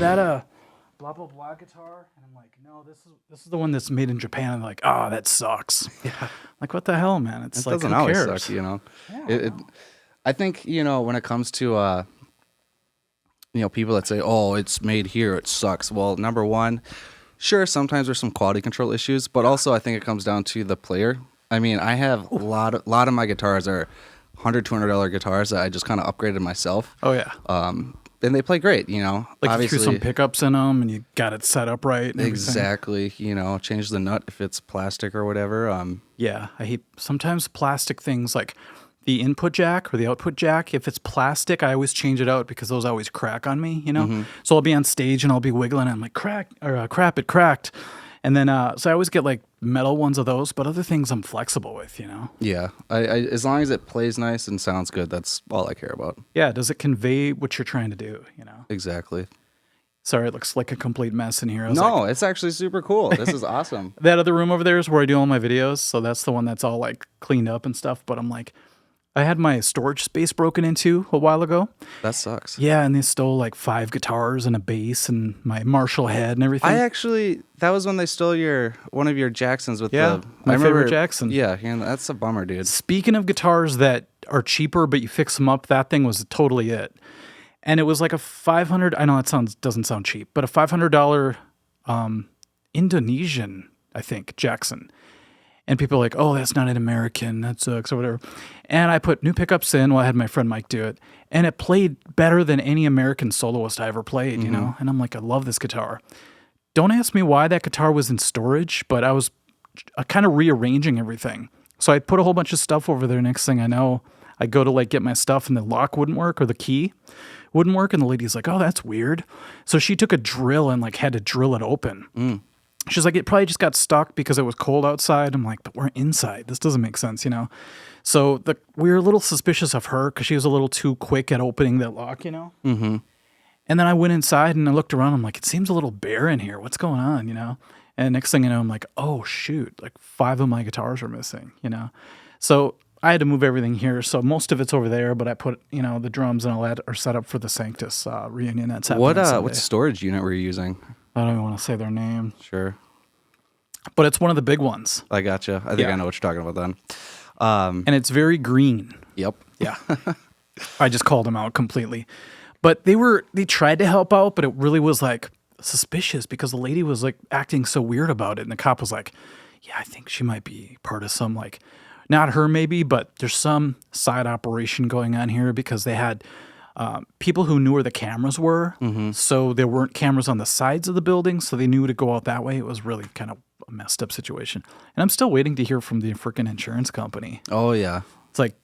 that a blah blah blah guitar? And I'm like, no, this is the one that's made in Japan. And like, oh, that sucks. Yeah. Like, what the hell, man? It's It like, doesn't who always cares? suck, you know. Yeah, I think, you know, when it comes to you know, people that say, "Oh, it's made here, it sucks." Well, number one, sure, sometimes there's some quality control issues, but also I think it comes down to the player. I mean, I have a lot of my guitars are $100, $200 guitars that I just kind of upgraded myself. Oh yeah. And they play great, you know. Like obviously, you threw some pickups in them and you got it set up right. And exactly. You know, change the nut if it's plastic or whatever. Yeah, I hate sometimes plastic things like the input jack or the output jack. If it's plastic, I always change it out because those always crack on me, you know? Mm-hmm. So I'll be on stage and I'll be wiggling and I'm like, crap, it cracked. And then, so I always get like metal ones of those, but other things I'm flexible with, you know? Yeah, I as long as it plays nice and sounds good, that's all I care about. Yeah, does it convey what you're trying to do, you know? Exactly. Sorry, it looks like a complete mess in here. I was No, like, it's actually super cool. This is awesome. that other room over there is where I do all my videos, so that's the one that's all like cleaned up and stuff, but I'm like, I had my storage space broken into a while ago. That sucks. Yeah, and they stole like 5 guitars and a bass and my Marshall head and everything. That was when they stole one of your Jacksons with my favorite Jackson. Yeah, and that's a bummer, dude. Speaking of guitars that are cheaper, but you fix them up, that thing was totally it. And it was like a $500. I know that doesn't sound cheap, but a $500 Indonesian, I think, Jackson. And people are like, oh, that's not an American. That sucks or whatever. And I put new pickups in. Well, I had my friend Mike do it. And it played better than any American soloist I ever played, you know? And I'm like, I love this guitar. Don't ask me why that guitar was in storage, but I was kind of rearranging everything. So I put a whole bunch of stuff over there. Next thing I know, I go to like get my stuff and the lock wouldn't work or the key wouldn't work. And the lady's like, oh, that's weird. So she took a drill and like had to drill it open. She's like, it probably just got stuck because it was cold outside. I'm like, but we're inside. This doesn't make sense, you know? So we were a little suspicious of her because she was a little too quick at opening that lock, you know? Mm-hmm. And then I went inside and I looked around. I'm like, it seems a little bare in here. What's going on, you know? And next thing you know, I'm like, oh, shoot. Like 5 of my guitars are missing, you know? So I had to move everything here. So most of it's over there, but I put, you know, the drums and all that are set up for the Sanctus reunion that's happening. What storage unit were you using? I don't even want to say their name. Sure. But it's one of the big ones. I gotcha. I think I know what you're talking about then. And it's very green. Yep. Yeah. I just called them out completely. But they tried to help out, but it really was like suspicious because the lady was like acting so weird about it. And the cop was like, yeah, I think she might be part of some like, not her maybe, but there's some side operation going on here because they had people who knew where the cameras were. Mm-hmm. So there weren't cameras on the sides of the building. So they knew to go out that way. It was really kind of a messed up situation. And I'm still waiting to hear from the freaking insurance company. Oh, yeah. It's like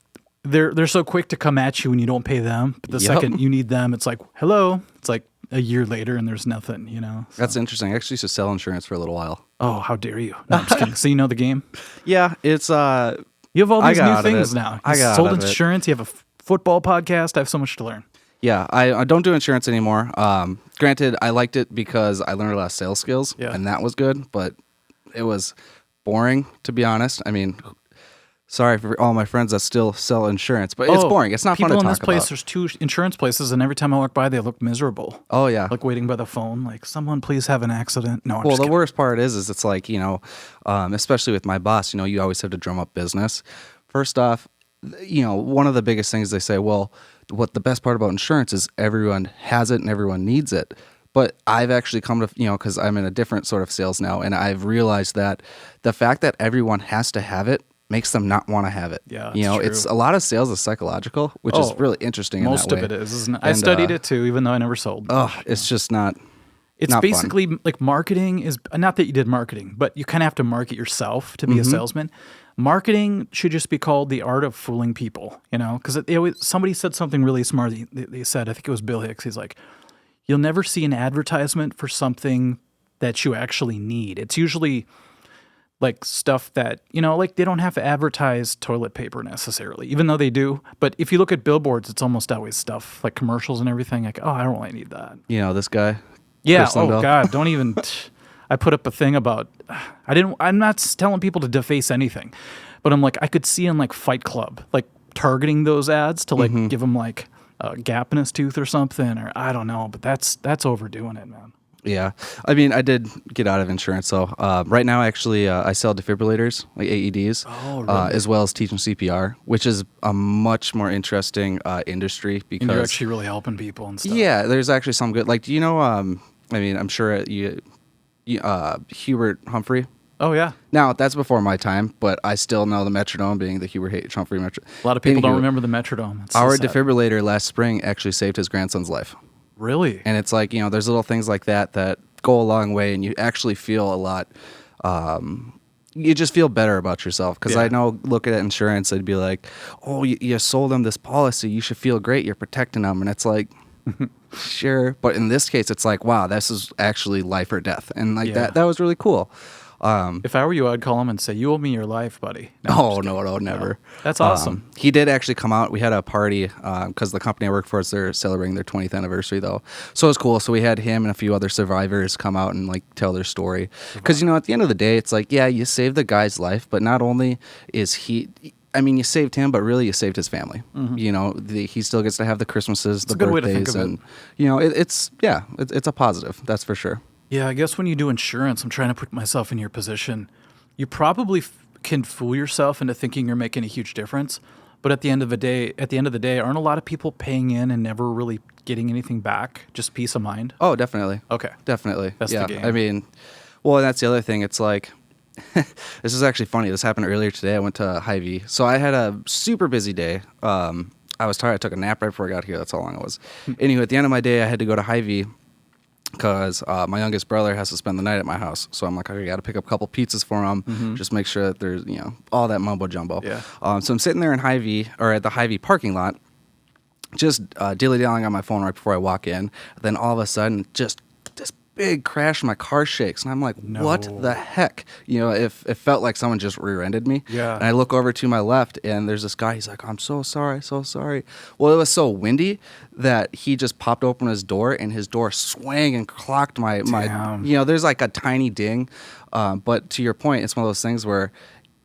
they're so quick to come at you when you don't pay them. But the second you need them, it's like, hello. It's like a year later and there's nothing, you know? So. That's interesting. I actually used to sell insurance for a little while. Oh, how dare you? No, I'm just kidding. So you know the game? Yeah, it's... You have all these new things now. I got sold insurance. You have a football podcast. I have so much to learn. Yeah, I don't do insurance anymore. Granted, I liked it because I learned a lot of sales skills, and that was good, but it was boring, to be honest. I mean, sorry for all my friends that still sell insurance, but it's boring. It's not fun to talk about. People in this place, there's 2 insurance places, and every time I walk by, they look miserable. Oh, yeah. Like waiting by the phone, like, someone please have an accident. No, I'm Well, just the kidding. worst part is it's like, you know, especially with my boss, you know, you always have to drum up business. First off, you know, one of the biggest things they say, well, what the best part about insurance is everyone has it and everyone needs it. But I've actually come to, you know, because I'm in a different sort of sales now, and I've realized that the fact that everyone has to have it makes them not want to have it. Yeah, you know, true. it's a lot of sales is psychological, which is really interesting. Most in that of way. it is, isn't it? I studied it too, even though I never sold. Oh, it's just not. It's not basically fun. like marketing is not that you did marketing, but you kind of have to market yourself to be a salesman. Marketing should just be called the art of fooling people, you know, because somebody said something really smart. They said, I think it was Bill Hicks. He's like, you'll never see an advertisement for something that you actually need. It's usually like stuff that, you know, like they don't have to advertise toilet paper necessarily, even though they do. But if you look at billboards, it's almost always stuff like commercials and everything. Like, oh, I don't really need that. You know, this guy. Yeah. Chris Oh Lindahl. God. Don't even. I put up a thing about. I'm not telling people to deface anything, but I'm like, I could see in like Fight Club, like targeting those ads to like give them like gap in his tooth or something, or I don't know, but that's overdoing it, man. Yeah. I mean, I did get out of insurance. So right now, actually, I sell defibrillators, like AEDs, Oh, really? as well as teaching CPR, which is a much more interesting industry And you're because, actually really helping people and stuff. yeah, there's actually some good, like, do you know, I mean, I'm sure Hubert Humphrey. Oh, yeah. Now, that's before my time, but I still know the metronome being the Hubert H. Humphrey metronome. A lot of people don't remember the metronome. It's so Our sad. defibrillator last spring actually saved his grandson's life. Really? And it's like, there's little things like that that go a long way, and you actually feel a lot, you just feel better about yourself. Because Yeah. I know, looking at insurance, they'd be like, oh, you sold them this policy, you should feel great, you're protecting them. And it's like, sure. But in this case, it's like, wow, this is actually life or death. And like Yeah. that was really cool. If I were you, I'd call him and say, "You owe me your life, buddy." No, I'm Oh, just no, kidding. never. That's awesome. He did actually come out. We had a party because the company I work for, they're celebrating their 20th anniversary, though. So it was cool. So we had him and a few other survivors come out and like tell their story. Because, at the end of the day, it's like, yeah, you saved the guy's life, but not only is he... I mean, you saved him, but really you saved his family. He still gets to have the Christmases, the a good way to birthdays, think of and it's a positive. That's for sure. Yeah, I guess when you do insurance, I'm trying to put myself in your position. You probably can fool yourself into thinking you're making a huge difference, but at the end of the day, aren't a lot of people paying in and never really getting anything back? Just peace of mind. Oh, definitely. Okay, Definitely. That's the game. I mean, well, that's the other thing. It's like, this is actually funny. This happened earlier today. I went to Hy-Vee. So I had a super busy day. I was tired. I took a nap right before I got here. That's how long it was. Anyway, at the end of my day, I had to go to Hy-Vee because my youngest brother has to spend the night at my house. So I'm like, I got to pick up a couple pizzas for him, just make sure that there's, all that mumbo jumbo. Yeah. So I'm sitting there in Hy-Vee, or at the Hy-Vee parking lot, just dilly-dallying on my phone right before I walk in. Then all of a sudden, just this big crash, my car shakes. And I'm like, what No. the heck? It felt like someone just rear-ended me. Yeah. And I look over to my left, and there's this guy. He's like, I'm so sorry, so sorry. Well, it was so windy that he just popped open his door, and his door swang and clocked my Damn. there's like a tiny ding. But to your point, it's one of those things where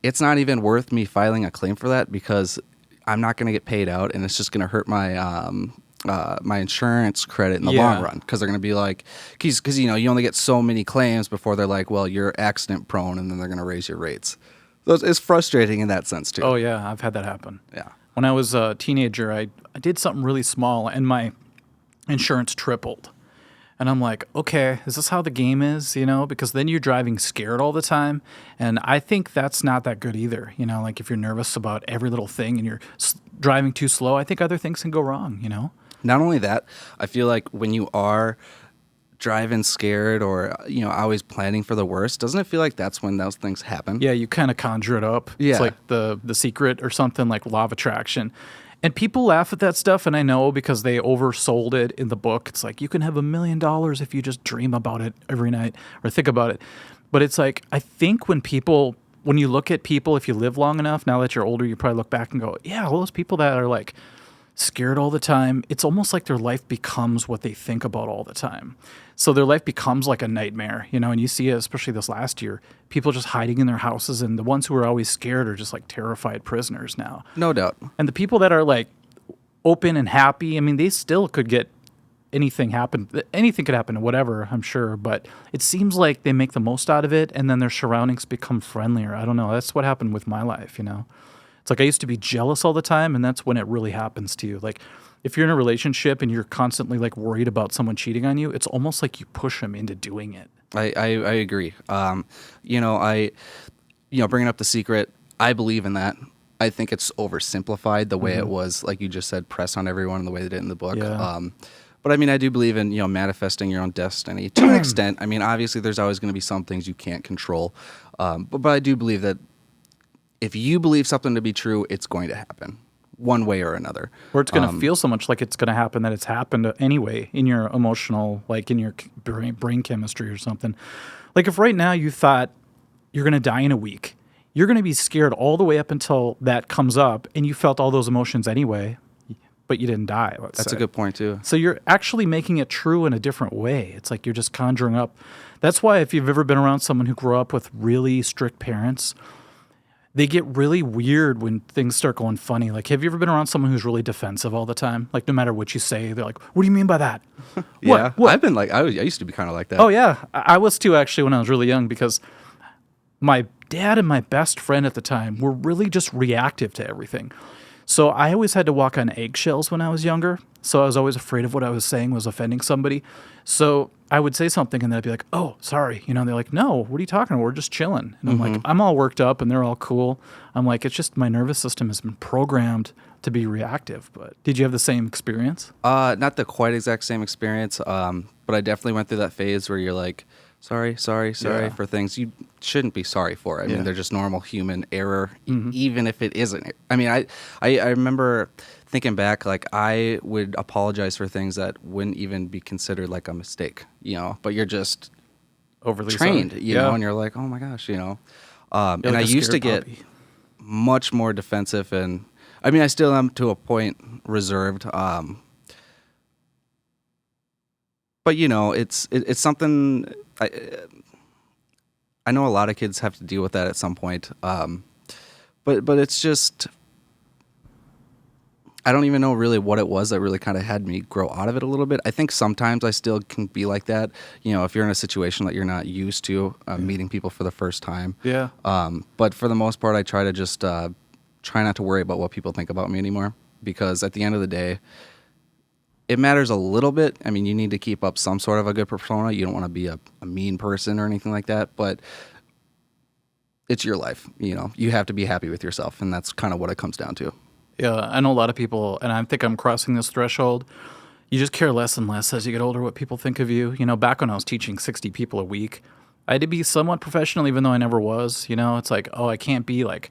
it's not even worth me filing a claim for that because I'm not going to get paid out, and it's just going to hurt my my insurance credit in the long run because they're going to be like, because you only get so many claims before they're like, well, you're accident prone, and then they're going to raise your rates. So it's frustrating in that sense too. Oh yeah, I've had that happen. Yeah. When I was a teenager, I did something really small, and my insurance tripled. And I'm like, okay, is this how the game is? Because then you're driving scared all the time. And I think that's not that good either. Like if you're nervous about every little thing and you're driving too slow, I think other things can go wrong, Not only that, I feel like when you are driving scared or, always planning for the worst, doesn't it feel like that's when those things happen? Yeah, you kind of conjure it up. Yeah. It's like the secret or something, like law of attraction. And people laugh at that stuff, and I know because they oversold it in the book. It's like, you can have $1 million if you just dream about it every night or think about it. But it's like, I think when you look at people, if you live long enough, now that you're older, you probably look back and go, yeah, all those people that are like scared all the time, it's almost like their life becomes what they think about all the time. So their life becomes like a nightmare, and you see it, especially this last year, people just hiding in their houses, and the ones who are always scared are just like terrified prisoners now. No doubt. And the people that are like open and happy, I mean, they still could get anything could happen, whatever, I'm sure, but it seems like they make the most out of it, and then their surroundings become friendlier. I don't know. That's what happened with my life, It's like I used to be jealous all the time, and that's when it really happens to you. Like if you're in a relationship and you're constantly like worried about someone cheating on you, it's almost like you push them into doing it. I agree. Bringing up The Secret, I believe in that. I think it's oversimplified the way it was, like you just said, press on everyone in the way they did in the book. Yeah. But I mean, I do believe in, manifesting your own destiny to an extent. I mean, obviously there's always going to be some things you can't control. But I do believe that if you believe something to be true, it's going to happen one way or another. Or it's going to feel so much like it's going to happen that it's happened anyway in your emotional, like in your brain chemistry or something. Like if right now you thought you're going to die in a week, you're going to be scared all the way up until that comes up, and you felt all those emotions anyway, but you didn't die. That's a good point too. So you're actually making it true in a different way. It's like you're just conjuring up. That's why if you've ever been around someone who grew up with really strict parents, they get really weird when things start going funny. Like, have you ever been around someone who's really defensive all the time? Like, no matter what you say, they're like, "What do you mean by that?" Yeah, What? I've been like, I used to be kind of like that. Oh yeah, I was too actually when I was really young because my dad and my best friend at the time were really just reactive to everything. So I always had to walk on eggshells when I was younger. So I was always afraid of what I was saying was offending somebody. So I would say something and they'd be like, "Oh, sorry." You know, they're like, "No, what are you talking about? We're just chilling." And I'm like, I'm all worked up and they're all cool. I'm like, it's just my nervous system has been programmed to be reactive. But did you have the same experience? Not the quite exact same experience, but I definitely went through that phase where you're like, sorry Yeah. for things you shouldn't be sorry for. I Yeah. mean, they're just normal human error, even if it isn't. I mean, I remember thinking back, like I would apologize for things that wouldn't even be considered like a mistake, you know, but you're just Overly trained, sorry. you know, and you're like, oh my gosh, you know. And You're like I a used to scared get puppy. much more defensive, and I mean, I still am to a point reserved. But you know, it's something I know a lot of kids have to deal with that at some point. But it's just I don't even know really what it was that really kind of had me grow out of it a little bit. I think sometimes I still can be like that. You know, if you're in a situation that you're not used to, meeting people for the first time. Yeah. But for the most part, I try to just try not to worry about what people think about me anymore, because at the end of the day, it matters a little bit. I mean, you need to keep up some sort of a good persona. You don't want to be a mean person or anything like that, but it's your life. You know, you have to be happy with yourself, and that's kind of what it comes down to. Yeah, I know a lot of people, and I think I'm crossing this threshold. You just care less and less as you get older what people think of you. You know, back when I was teaching 60 people a week, I had to be somewhat professional, even though I never was. You know, it's like, oh, I can't be like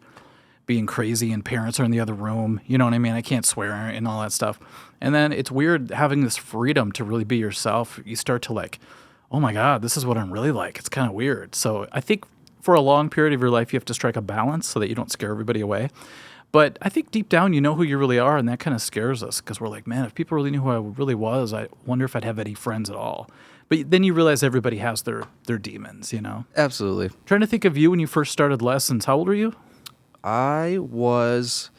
being crazy and parents are in the other room. You know what I mean? I can't swear and all that stuff. And then it's weird having this freedom to really be yourself. You start to like, oh my God, this is what I'm really like. It's kind of weird. So I think for a long period of your life, you have to strike a balance so that you don't scare everybody away. But I think deep down, you know who you really are, and that kind of scares us because we're like, man, if people really knew who I really was, I wonder if I'd have any friends at all. But then you realize everybody has their demons, you know? Absolutely. Trying to think of you when you first started lessons. How old were you? I was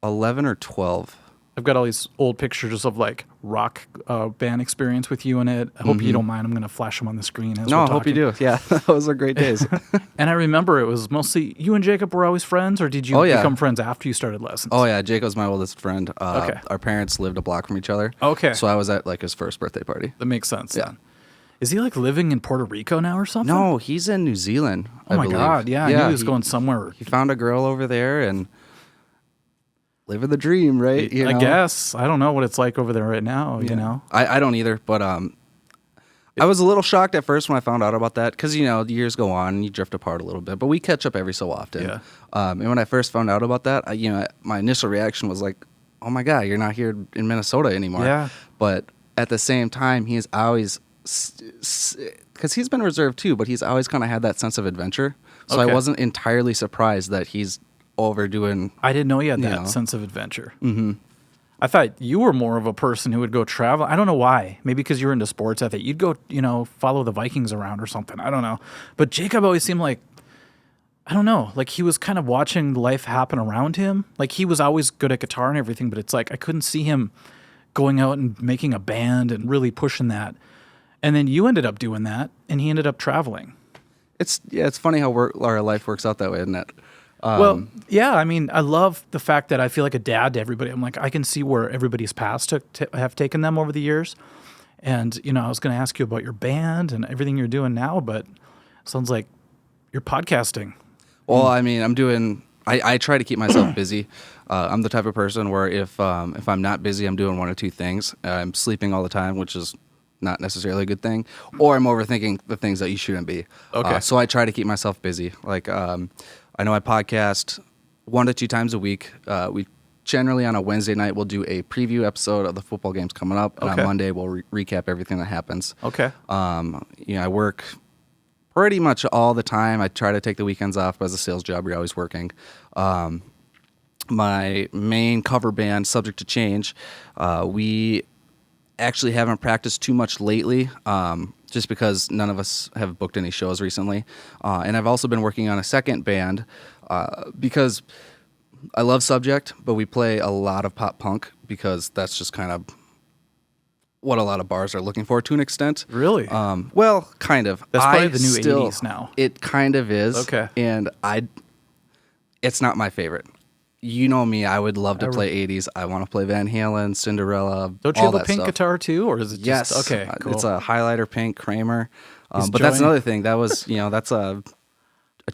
11 or 12. I've got all these old pictures of like rock band experience with you in it. I hope you don't mind. I'm going to flash them on the screen as No, we're I hope you talking. do. Yeah, those are great days. And I remember it was mostly you and Jacob were always friends, or did you Oh, yeah. become friends after you started lessons? Oh yeah, Jacob's my oldest friend. Okay. Our parents lived a block from each other. Okay. So I was at like his first birthday party. That makes sense. Yeah. Then. Is he like living in Puerto Rico now or something? No, he's in New Zealand. Oh I my believe. God. Yeah, I knew he was going somewhere. He found a girl over there and living the dream, right? You I know? guess. I don't know what it's like over there right now, you know? I don't either, but I was a little shocked at first when I found out about that because, you know, the years go on and you drift apart a little bit, but we catch up every so often. Yeah. And when I first found out about that, my initial reaction was like, oh my God, you're not here in Minnesota anymore. Yeah. But at the same time, he is always, because he's been reserved too, but he's always kind of had that sense of adventure. So I Okay. wasn't entirely surprised that he's overdoing. I didn't know you had that know. sense of adventure. Mm-hmm. I thought you were more of a person who would go travel. I don't know why. Maybe because you were into sports. I thought you'd go, follow the Vikings around or something. I don't know. But Jacob always seemed like, I don't know, like he was kind of watching life happen around him. Like he was always good at guitar and everything, but it's like I couldn't see him going out and making a band and really pushing that. And then you ended up doing that, and he ended up traveling. It's funny how our life works out that way, isn't it? Well, yeah, I mean, I love the fact that I feel like a dad to everybody. I'm like, I can see where everybody's past have taken them over the years. And, I was going to ask you about your band and everything you're doing now, but it sounds like you're podcasting. Well, I mean, I try to keep myself busy. I'm the type of person where if I'm not busy, I'm doing one or two things. I'm sleeping all the time, which is not necessarily a good thing, or I'm overthinking the things that you shouldn't be. Okay. So I try to keep myself busy. Like, I know I podcast 1 to 2 times a week. We generally on a Wednesday night, we'll do a preview episode of the football games coming up. And Okay. on Monday, we'll recap everything that happens. Okay. I work pretty much all the time. I try to take the weekends off, but as a sales job, you're always working. My main cover band, Subject to Change, we actually haven't practiced too much lately, just because none of us have booked any shows recently. And I've also been working on a second band because I love Subject, but we play a lot of pop punk because that's just kind of what a lot of bars are looking for to an extent. Really? Well, kind of. That's probably the new 80s now. It kind of is. Okay. And it's not my favorite. You know me, I would love to play 80s. I want to play Van Halen, Cinderella, Don't you all have a that pink stuff. guitar too, or is it just Yes. okay? Cool. It's a highlighter pink Kramer. He's But that's joining. another thing. That was, that's a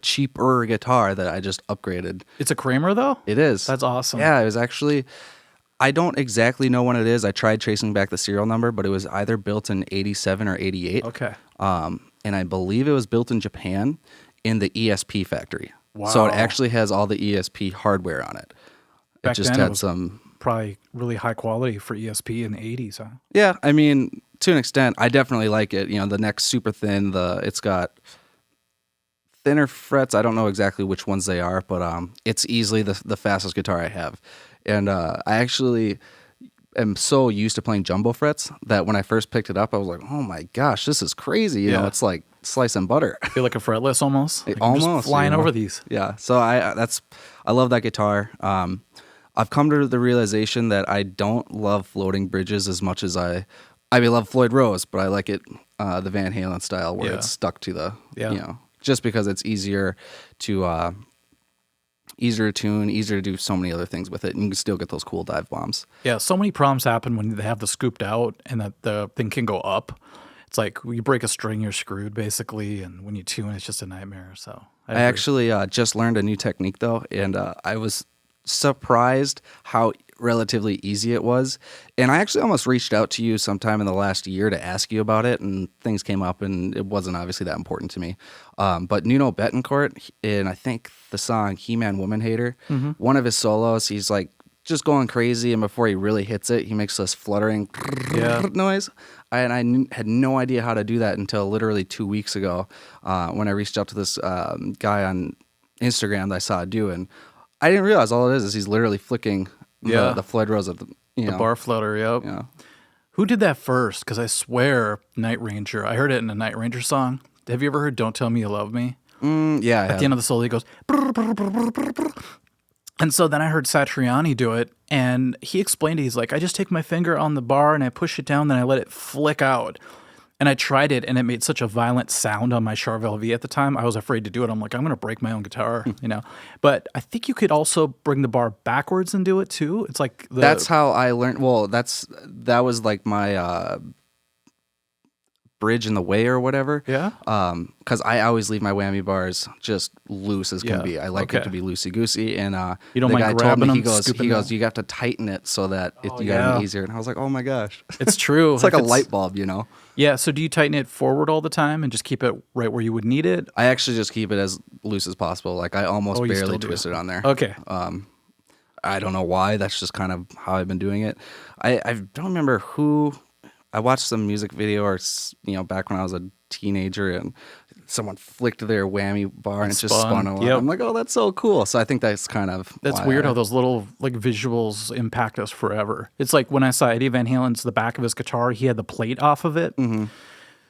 cheaper guitar that I just upgraded. It's a Kramer though. It is. That's awesome. Yeah, it was actually. I don't exactly know when it is. I tried tracing back the serial number, but it was either built in 87 or 88. Okay. And I believe it was built in Japan in the ESP factory. Wow. So it actually has all the ESP hardware on it. Back it just then it had was some. Probably really high quality for ESP in the 80s, huh? Yeah, I mean, to an extent, I definitely like it. The neck's super thin. It's got thinner frets. I don't know exactly which ones they are, but it's easily the fastest guitar I have. And I actually am so used to playing jumbo frets that when I first picked it up, I was like, oh my gosh, this is crazy. You know, it's like slice and butter. Feel like a fretless almost. Like I'm Almost just flying over these. Yeah. So I love that guitar. I've come to the realization that I don't love floating bridges as much as I love Floyd Rose, but I like it the Van Halen style where it's stuck to the just because it's easier to tune, easier to do so many other things with it, and you can still get those cool dive bombs. Yeah, so many problems happen when they have the scooped out and that the thing can go up. It's like you break a string, you're screwed basically, and when you tune, it's just a nightmare. So I actually just learned a new technique though, and I was surprised how relatively easy it was. And I actually almost reached out to you sometime in the last year to ask you about it, and things came up, and it wasn't obviously that important to me. But Nuno Betancourt, in I think the song He-Man Woman Hater, one of his solos, he's like just going crazy, and before he really hits it, he makes this fluttering noise. And I had no idea how to do that until literally 2 weeks ago when I reached out to this guy on Instagram that I saw it do, and I didn't realize all it is he's literally flicking the Floyd Rose of the bar floater. Yep. Yeah. Who did that first? Because I swear, Night Ranger. I heard it in a Night Ranger song. Have you ever heard "Don't Tell Me You Love Me"? Yeah. At the end of the solo, he goes. Brr, brr, brr, brr, brr, brr. And so then I heard Satriani do it, and he explained it. He's like, I just take my finger on the bar and I push it down, then I let it flick out. And I tried it, and it made such a violent sound on my Charvel V at the time. I was afraid to do it. I'm like, I'm going to break my own guitar, But I think you could also bring the bar backwards and do it too. It's like that's how I learned. Well, that was like my bridge in the way or whatever. Yeah. Because I always leave my whammy bars just loose as can be. I like it to be loosey goosey. And you don't the mind guy told grabbing me, them, he goes, scooping them? you got to tighten it so that you got it easier. And I was like, oh my gosh, It's true. it's like a light bulb, Yeah. So do you tighten it forward all the time and just keep it right where you would need it? I actually just keep it as loose as possible. Like I almost You barely still do. twist it on there. Okay. I don't know why. That's just kind of how I've been doing it. I don't remember who. I watched some music video or back when I was a teenager, and someone flicked their whammy bar and it just spun a lot. Yep. I'm like, oh, that's so cool. So I think that's kind of That's why weird how those little like visuals impact us forever. It's like when I saw Eddie Van Halen's the back of his guitar, he had the plate off of it. Mm-hmm.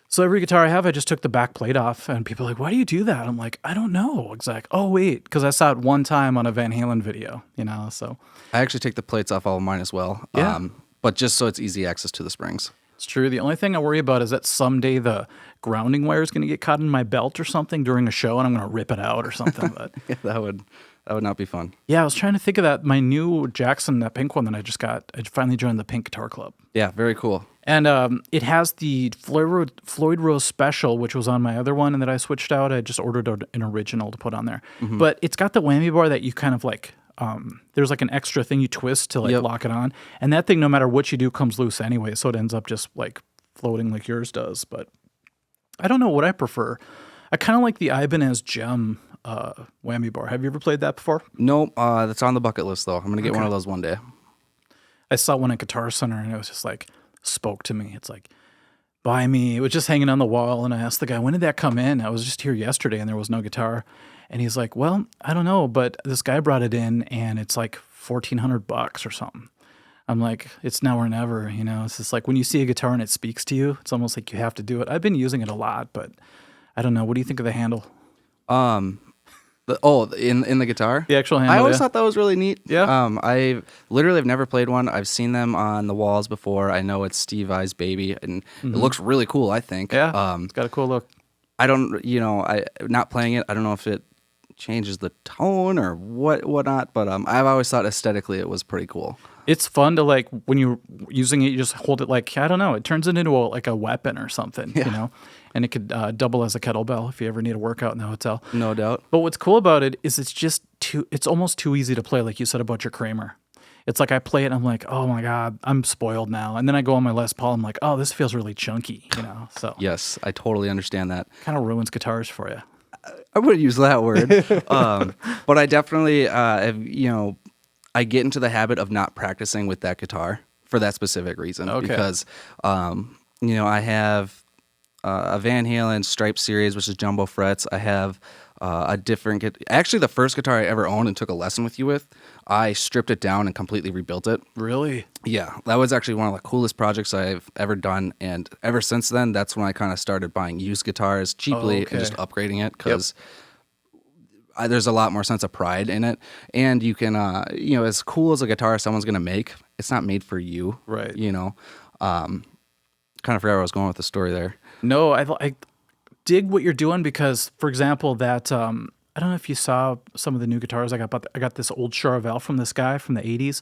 So every guitar I have, I just took the back plate off, and people are like, why do you do that? I'm like, I don't know. It's like, oh wait, because I saw it one time on a Van Halen video, so. I actually take the plates off all of mine as well. Yeah. But just so it's easy access to the springs. It's true. The only thing I worry about is that someday the grounding wire is going to get caught in my belt or something during a show, and I'm going to rip it out or something. But Yeah, that would not be fun. yeah, I was trying to think of that. My new Jackson, that pink one that I just got, I finally joined the Pink Guitar Club. Yeah, very cool. And it has the Floyd Rose Special, which was on my other one, and that I switched out. I just ordered an original to put on there. Mm-hmm. But it's got the whammy bar that you kind of like, there's like an extra thing you twist to like lock it on. And that thing, no matter what you do, comes loose anyway. So it ends up just like floating like yours does. But I don't know what I prefer. I kind of like the Ibanez Gem whammy bar. Have you ever played that before? Nope. That's on the bucket list, though. I'm going to get one of those one day. I saw one at Guitar Center, and it was just like, spoke to me. It's like, buy me. It was just hanging on the wall, and I asked the guy, when did that come in? I was just here yesterday, and there was no guitar. And he's like, well, I don't know, but this guy brought it in, and it's like $1,400 or something. I'm like, it's now or never, It's just like when you see a guitar and it speaks to you, it's almost like you have to do it. I've been using it a lot, but I don't know. What do you think of the handle? In the guitar? The actual handle, I always yeah. thought that was really neat. Yeah. I literally have never played one. I've seen them on the walls before. I know it's Steve Vai's baby, and it looks really cool, I think. Yeah, it's got a cool look. I don't, not playing it, I don't know if it changes the tone or whatnot, but I've always thought aesthetically it was pretty cool. It's fun to like when you're using it, you just hold it like, I don't know, it turns it into like a weapon or something, you know, and it could double as a kettlebell if you ever need a workout in the hotel. No doubt. But what's cool about it is it's almost too easy to play, like you said about your Kramer. It's like I play it and I'm like, oh my God, I'm spoiled now. And then I go on my Les Paul, I'm like, oh, this feels really chunky, you know? So Yes, I totally understand that. kind of ruins guitars for you. I wouldn't use that word. But I definitely, I get into the habit of not practicing with that guitar for that specific reason. Okay. Because, I have a Van Halen Stripe series, which is jumbo frets. I have a different actually the first guitar I ever owned and took a lesson with you with, I stripped it down and completely rebuilt it. Really? Yeah, that was actually one of the coolest projects I've ever done, and ever since then, that's when I kind of started buying used guitars cheaply and just upgrading it because there's a lot more sense of pride in it, and you can, as cool as a guitar someone's gonna make, it's not made for you, Right? Kind of forgot where I was going with the story there. No, I dig what you're doing because, for example, that I don't know if you saw some of the new guitars I got, but I got this old Charvel from this guy from the 80s.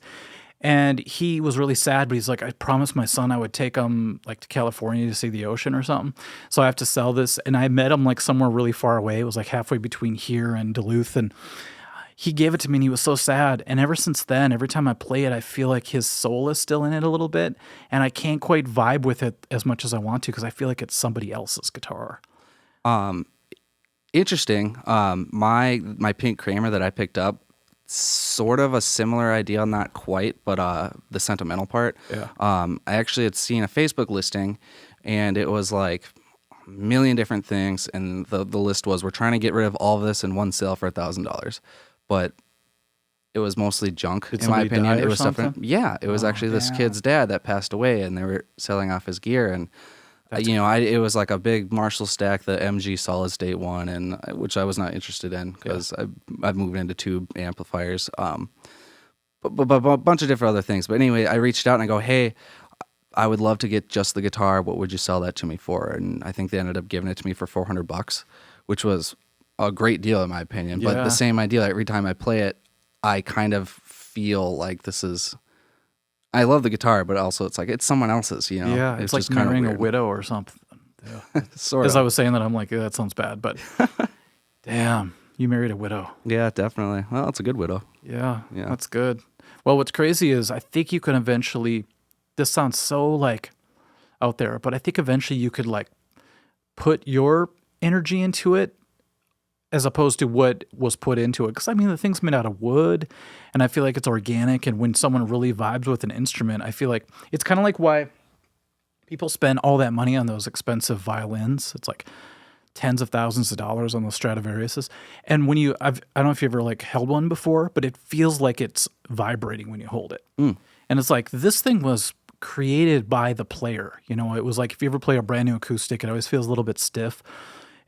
And he was really sad, but he's like, I promised my son I would take him like to California to see the ocean or something. So I have to sell this. And I met him like somewhere really far away. It was like halfway between here and Duluth. And he gave it to me and he was so sad. And ever since then, every time I play it, I feel like his soul is still in it a little bit. And I can't quite vibe with it as much as I want to because I feel like it's somebody else's guitar. Interesting. My pink Kramer that I picked up, sort of a similar idea, not quite, but the sentimental part. Yeah. I actually had seen a Facebook listing, and it was like a million different things, and the list was, we're trying to get rid of all of this in one sale for $1,000, but it was mostly junk. Did in my somebody opinion, die it or was something? it was actually this kid's dad that passed away, and they were selling off his gear, and it was like a big Marshall stack, the MG solid state one, and which I was not interested in because I've moved into tube amplifiers, but a bunch of different other things. But anyway, I reached out and I go, hey, I would love to get just the guitar. What would you sell that to me for? And I think they ended up giving it to me for $400, which was a great deal in my opinion. But the same idea, every time I play it, I kind of feel like this is. I love the guitar, but also it's like it's someone else's, you know? Yeah, it's like just kind of marrying a weird. widow or something. Yeah. Sort As of. I was saying that, I'm like, that sounds bad, but damn, you married a widow. Yeah, definitely. Well, it's a good widow. Yeah, Yeah. that's good. Well, what's crazy is I think you can eventually, this sounds so like out there, but I think eventually you could like put your energy into it as opposed to what was put into it. Because I mean, the thing's made out of wood, and I feel like it's organic. And when someone really vibes with an instrument, I feel like it's kind of like why people spend all that money on those expensive violins. It's like tens of thousands of dollars on those Stradivariuses. And when I don't know if you ever like held one before, but it feels like it's vibrating when you hold it. And it's like this thing was created by the player. You know, it was like if you ever play a brand new acoustic, it always feels a little bit stiff.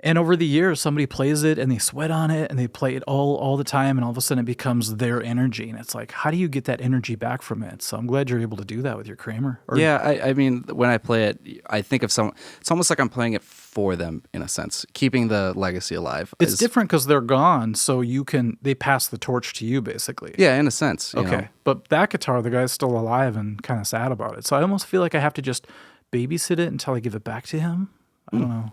And over the years, somebody plays it and they sweat on it and they play it all the time, and all of a sudden it becomes their energy. And it's like, how do you get that energy back from it? So I'm glad you're able to do that with your Kramer. I mean, when I play it, I think of some. It's almost like I'm playing it for them in a sense, keeping the legacy alive. It's different because they're gone, so they pass the torch to you basically. Yeah, in a sense. You know. But that guitar, the guy's still alive and kind of sad about it. So I almost feel like I have to just babysit it until I give it back to him. I don't know.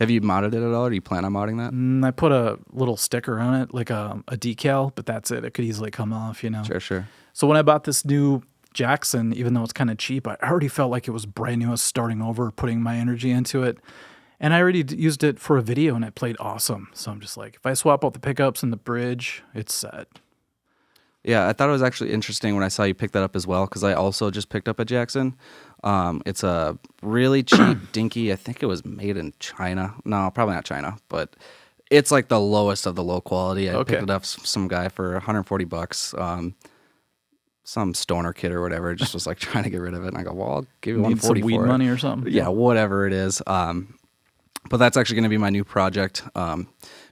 Have you modded it at all, or do you plan on modding that? I put a little sticker on it, like a decal, but that's it. It could easily come off, you know? Sure. So when I bought this new Jackson, even though it's kind of cheap, I already felt like it was brand new. I was starting over, putting my energy into it. And I already used it for a video, and it played awesome. So I'm just like, if I swap out the pickups and the bridge, it's set. Yeah, I thought it was actually interesting when I saw you pick that up as well, because I also just picked up a Jackson. It's a really cheap, dinky, I think it was made in China. No, probably not China, but it's like the lowest of the low quality. I picked it up some guy for $140. Some stoner kid or whatever just was like trying to get rid of it. And I go, well, I'll give you Need some $140 weed for money it. or something? Yeah, whatever it is. But that's actually going to be my new project.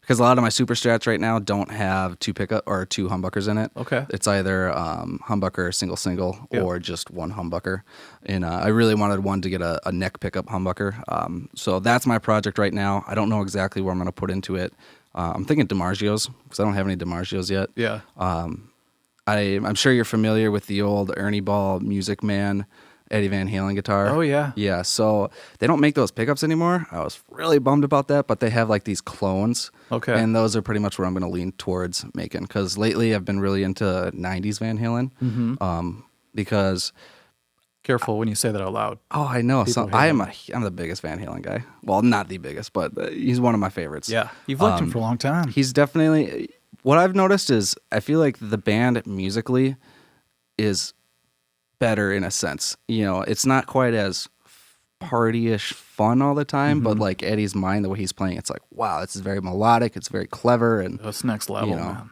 because a lot of my super strats right now don't have two pickup or two humbuckers in it. Okay. It's either humbucker single Yeah. or just one humbucker. And I really wanted one to get a neck pickup humbucker. So that's my project right now. I don't know exactly where I'm going to put into it. I'm thinking DiMaggio's because I don't have any DiMaggio's yet. Yeah. I'm sure you're familiar with the old Ernie Ball Music Man Eddie Van Halen guitar. Oh, yeah. Yeah, so they don't make those pickups anymore. I was really bummed about that, but they have like these clones. Okay. And those are pretty much what I'm going to lean towards making because lately I've been really into 90s Van Halen because... Careful when you say that out loud. Oh, I know. People hate I'm the biggest Van Halen guy. Well, not the biggest, but he's one of my favorites. Yeah. You've liked him for a long time. He's definitely... What I've noticed is I feel like the band musically is better in a sense. You know, it's not quite as party-ish fun all the time, but like Eddie's mind, the way he's playing, it's like, wow, this is very melodic, it's very clever, and That's next level, you know, man.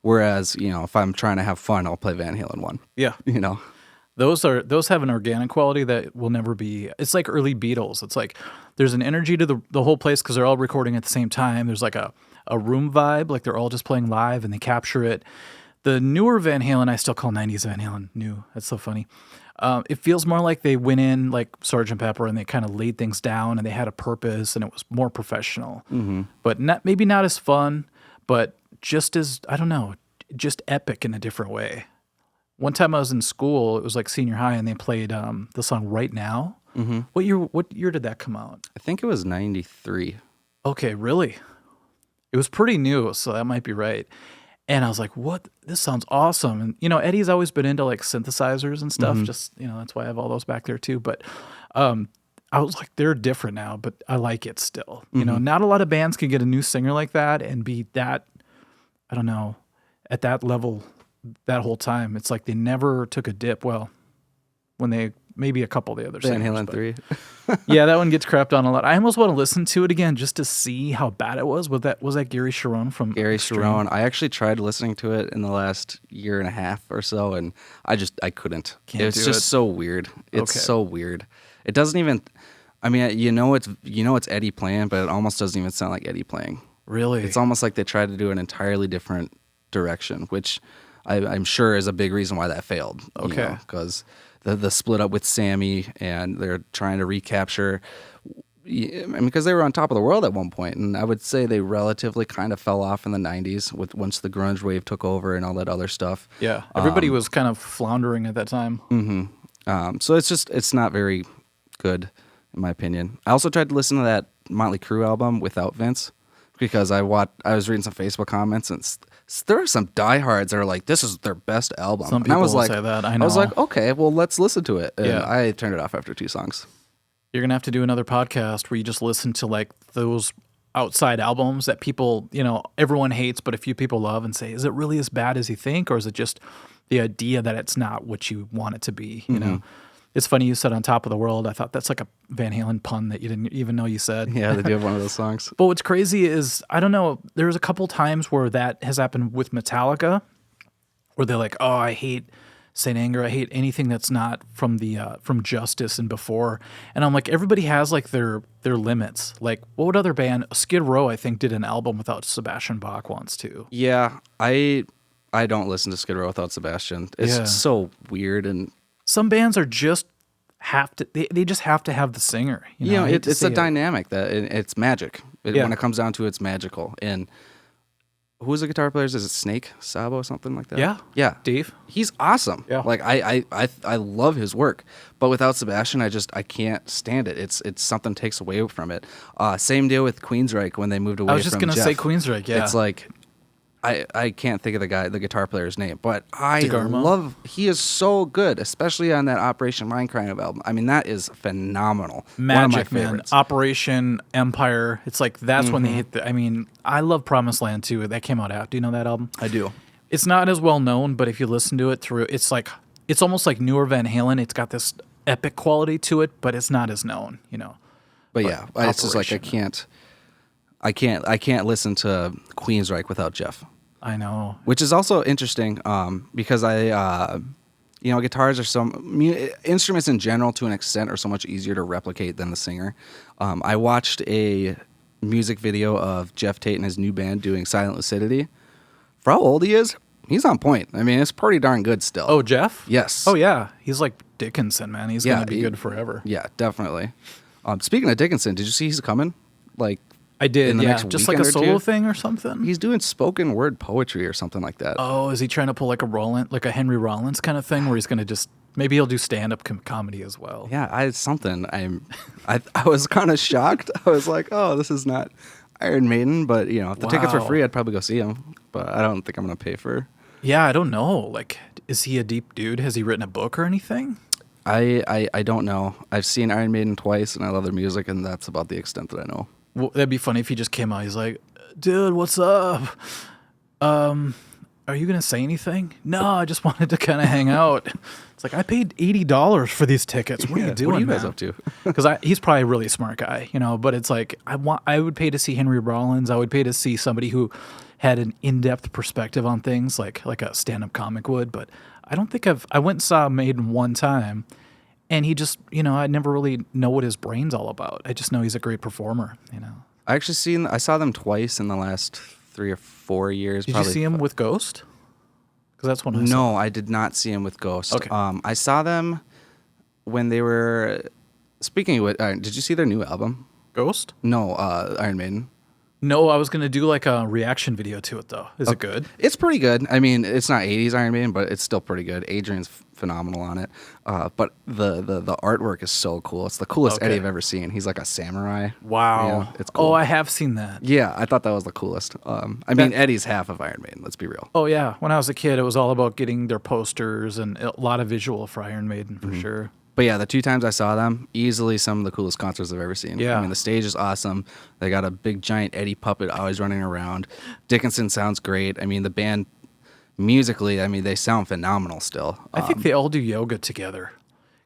whereas, you know, if I'm trying to have fun, I'll play Van Halen 1. Yeah. You know. Those have an organic quality that will never be. It's like early Beatles. It's like there's an energy to the whole place because they're all recording at the same time. There's like a room vibe, like they're all just playing live and they capture it. The newer Van Halen, I still call 90s Van Halen new. That's so funny. It feels more like they went in like Sgt. Pepper and they kind of laid things down and they had a purpose and it was more professional. But maybe not as fun, but just as, I don't know, just epic in a different way. One time I was in school, it was like senior high, and they played the song Right Now. What year did that come out? I think it was 93. Okay, really? It was pretty new, so that might be right. And I was like, what? This sounds awesome. And, you know, Eddie's always been into like synthesizers and stuff. Just, you know, that's why I have all those back there too. But I was like, they're different now, but I like it still. You know, not a lot of bands can get a new singer like that and be that, I don't know, at that level that whole time. It's like they never took a dip. Well, when they, maybe a couple of the other Van singers. Halen but- 3. Yeah, that one gets crapped on a lot. I almost want to listen to it again just to see how bad it was. Was that Gary Sharon from Gary Extreme? Sharon. I actually tried listening to it in the last year and a half or so, and I couldn't. Can't It's do just it. so weird. It's Okay. so weird. It doesn't even. I mean, it's Eddie playing, but it almost doesn't even sound like Eddie playing. Really? It's almost like they tried to do an entirely different direction, which I'm sure is a big reason why that failed. Okay. Because the split up with Sammy, and they're trying to recapture. I mean, because they were on top of the world at one point, and I would say they relatively kind of fell off in the 90s once the grunge wave took over and all that other stuff. Yeah. Everybody was kind of floundering at that time. So it's not very good, in my opinion. I also tried to listen to that Motley Crue album without Vince because I was reading some Facebook comments, and there are some diehards that are like, this is their best album. Some and people I was will like, say that. I was know. like, okay, well, let's listen to it. And Yeah. I turned it off after 2 songs. You're going to have to do another podcast where you just listen to like those outside albums that people, you know, everyone hates, but a few people love and say, is it really as bad as you think? Or is it just the idea that it's not what you want it to be? You know, it's funny you said On Top of the World. I thought that's like a Van Halen pun that you didn't even know you said. Yeah, they do have one of those songs. But what's crazy is, I don't know, there's a couple times where that has happened with Metallica where they're like, oh, I hate Saint Anger. I hate anything that's not from from Justice and before. And I'm like, everybody has like their limits. Like, what would other band? Skid Row, I think, did an album without Sebastian Bach once too. Yeah, I don't listen to Skid Row without Sebastian. It's Yeah. so weird, and Some bands are just they just have to have the singer. You know, I hate to it's say a it. dynamic that it's magic. Yeah. When it comes down to it, it's magical. And who's the guitar player? Is it Snake Sabo or something like that? Yeah. Dave. He's awesome. Yeah. Like I love his work, but without Sebastian, I can't stand it. It's something takes away from it. Same deal with Queensryche when they moved away. I was just from gonna Jeff. say Queensryche. Yeah, It's like I can't think of the guitar player's name, but I DeGarmo? love. He is so good, especially on that Operation Mindcrime album. I mean, that is phenomenal. One of my Magic, man. favorites. Operation Empire. It's like that's when they hit I mean, I love Promised Land too. That came out after. Do you know that album? I do. It's not as well known, but if you listen to it through, it's like it's almost like newer Van Halen. It's got this epic quality to it, but it's not as known. You know. But yeah, it's just like I can't listen to Queensryche without Jeff. I know. Which is also interesting because guitars are instruments in general to an extent are so much easier to replicate than the singer. I watched a music video of Jeff Tate and his new band doing Silent Lucidity. For how old he is, he's on point. I mean, it's pretty darn good still. Oh, Jeff? Yes. Oh, yeah. He's like Dickinson, man. He's going to be good forever. Yeah, definitely. Speaking of Dickinson, did you see he's coming? Like, I did, in the yeah. next Just like a weekend or solo two? thing or something? He's doing spoken word poetry or something like that. Oh, is he trying to pull like a Henry Rollins kind of thing where he's going to just, maybe he'll do stand-up comedy as well. Yeah, I was kind of shocked. I was like, oh, this is not Iron Maiden, but you know, if the tickets were Wow. free, I'd probably go see him. But I don't think I'm gonna pay for. Yeah, I don't know. Like, is he a deep dude? Has he written a book or anything? I don't know. I've seen Iron Maiden twice, and I love their music, and that's about the extent that I know. Well, that'd be funny if he just came out. He's like, dude, what's up? Are you going to say anything? No, I just wanted to kind of hang out. It's like, I paid $80 for these tickets. What are you doing, What are you guys man? up to? Because he's probably a really smart guy, you know, but it's like, I would pay to see Henry Rollins. I would pay to see somebody who had an in-depth perspective on things like a stand-up comic would, but I don't think I went and saw Maiden one time, and he just, you know, I never really know what his brain's all about. I just know he's a great performer, you know. I saw them twice in the last 3 or 4 years. Did probably. you see him with Ghost? Because that's when I saw. No, I did not see him with Ghost. Okay. I saw them when they were. Speaking of which, did you see their new album? Ghost? No, Iron Maiden. No, I was gonna do like a reaction video to it though. Is it good? It's pretty good. I mean, it's not 80s Iron Maiden, but it's still pretty good. Adrian's phenomenal on it. But the artwork is so cool. It's the coolest Okay. Eddie I've ever seen. He's like a samurai. Wow. Yeah, it's cool. Oh, I have seen that. Yeah, I thought that was the coolest. I mean, Eddie's half of Iron Maiden. Let's be real. Oh yeah. When I was a kid, it was all about getting their posters and a lot of visual for Iron Maiden for sure. But yeah, the 2 times I saw them, easily some of the coolest concerts I've ever seen. Yeah. I mean, the stage is awesome. They got a big giant Eddie puppet always running around. Dickinson sounds great. I mean, the band musically, I mean, they sound phenomenal still. I think they all do yoga together.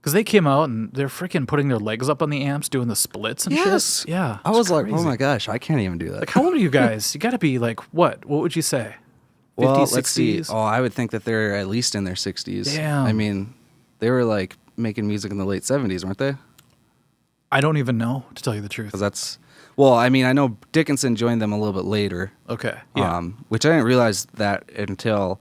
Because they came out and they're freaking putting their legs up on the amps, doing the splits and Yes. shit. Yeah. I it's was like, oh crazy. my gosh, I can't even do that. Like, how old are you guys? You got to be like, what? What would you say? 50s, Well, 60s? let's see. Oh, I would think that they're at least in their 60s. Damn. I mean, they were like making music in the late 70s, weren't they? I don't even know, to tell you the truth. Because that's, well, I mean, I know Dickinson joined them a little bit later. Okay. Yeah. Which I didn't realize that until,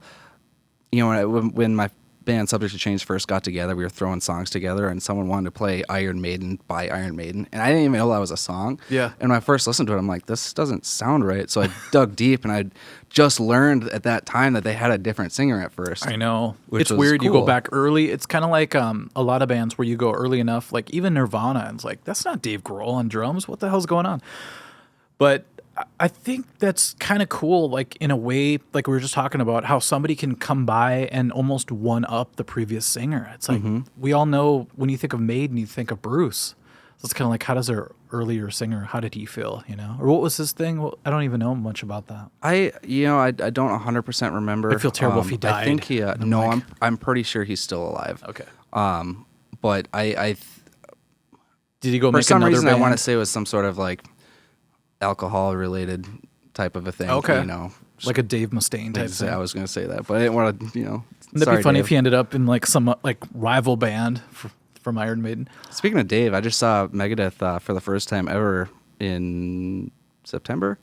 you know, when my band Subject to Change first got together, we were throwing songs together, and someone wanted to play Iron Maiden by Iron Maiden, and I didn't even know that was a song. Yeah. And when I first listened to it, I'm like, this doesn't sound right. So I dug deep, and I just learned at that time that they had a different singer at first. I know. Which It's was weird. You go cool. back early. It's kind of like a lot of bands where you go early enough, like even Nirvana, and it's like, that's not Dave Grohl on drums. What the hell's going on? But I think that's kind of cool, like in a way, like we were just talking about, how somebody can come by and almost one-up the previous singer. It's like, we all know when you think of Maiden, you think of Bruce. So it's kind of like, how does their earlier singer, how did he feel, you know? Or what was his thing? Well, I don't even know much about that. I don't 100% remember. I'd feel terrible if he I think died. he, no, I'm pretty sure he's still alive. Okay. But I Did he go for make some another reason, band? I want to say it was some sort of like alcohol-related type of a thing. Okay. You know, like a Dave Mustaine type thing. I was going to say that, but I didn't want to, you know. That'd sorry, be funny Dave. if he ended up in like some like rival band from Iron Maiden. Speaking of Dave, I just saw Megadeth for the first time ever in September.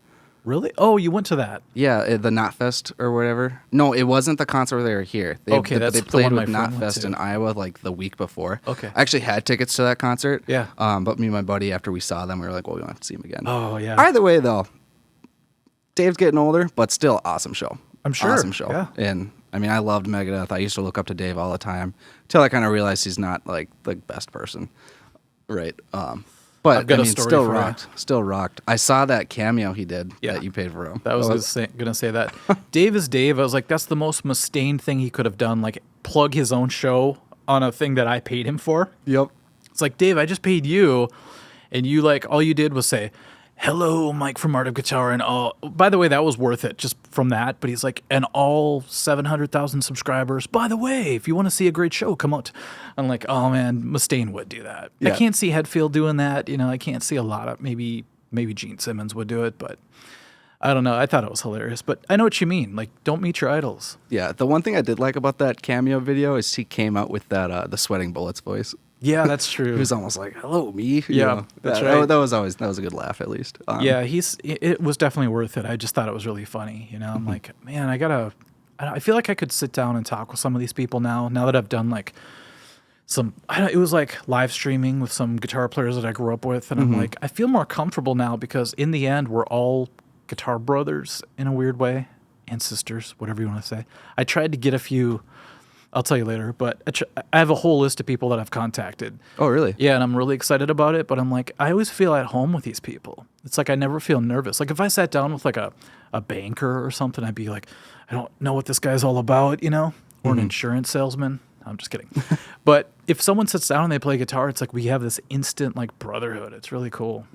Really? Oh, you went to that. Yeah, the Knotfest or whatever. No, it wasn't the concert where they were here. Okay, that's they the played one my with friend went Knotfest to. in Iowa like the week before. Okay. I actually had tickets to that concert. Yeah. But me and my buddy, after we saw them, we were like, well, we want to see them again. Oh, yeah. Either way, though, Dave's getting older, but still awesome show. I'm sure, Awesome show. yeah. And I mean, I loved Megadeth. I used to look up to Dave all the time until I kind of realized he's not like the best person. Right. But I've got I a mean, story still for you. rocked. Still rocked. I saw that cameo he did Yeah. that you paid for him. That was gonna say that. Dave is Dave. I was like, that's the most Mustaine thing he could have done. Like, plug his own show on a thing that I paid him for. Yep. It's like, Dave, I just paid you, and you like all you did was say, "Hello, Mike from Art of Guitar," and all. By the way, that was worth it just from that. But he's like, and all 700,000 subscribers. By the way, if you want to see a great show, come out. I'm like, oh man, Mustaine would do that. I Yeah. can't see Hetfield doing that. You know, I can't see a lot of maybe Gene Simmons would do it, but I don't know. I thought it was hilarious, but I know what you mean. Like, don't meet your idols. Yeah. The one thing I did like about that cameo video is he came out with that the Sweating Bullets voice. Yeah, that's true. He was almost like, "Hello, me." You Yeah, know? that's that, right. That was a good laugh, at least. Yeah, it was definitely worth it. I just thought it was really funny. You know, I'm like, man, I feel like I could sit down and talk with some of these people now that I've done like it was like live streaming with some guitar players that I grew up with. And I'm like, I feel more comfortable now because in the end, we're all guitar brothers in a weird way, and sisters, whatever you want to say. I tried to get a few, I'll tell you later, but I have a whole list of people that I've contacted. Oh, really? Yeah, and I'm really excited about it, but I'm like, I always feel at home with these people. It's like I never feel nervous. Like if I sat down with like a banker or something, I'd be like, I don't know what this guy's all about, you know? Or an insurance salesman. I'm just kidding. But if someone sits down and they play guitar, it's like we have this instant like brotherhood. It's really cool.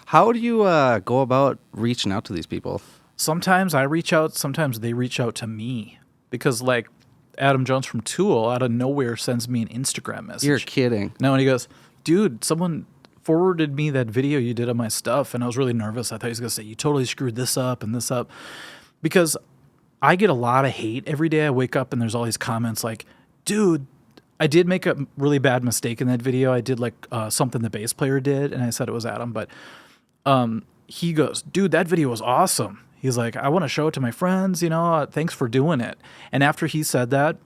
How do you go about reaching out to these people? Sometimes I reach out, sometimes they reach out to me. Because like Adam Jones from Tool out of nowhere sends me an Instagram message. You're kidding. No, and he goes, dude, someone forwarded me that video you did of my stuff, and I was really nervous. I thought he was going to say, you totally screwed this up and this up. Because I get a lot of hate every day. I wake up and there's all these comments like, dude, I did make a really bad mistake in that video. I did like something the bass player did, and I said it was Adam, but he goes, dude, that video was awesome. He's like, I want to show it to my friends, you know, thanks for doing it. And after he said that,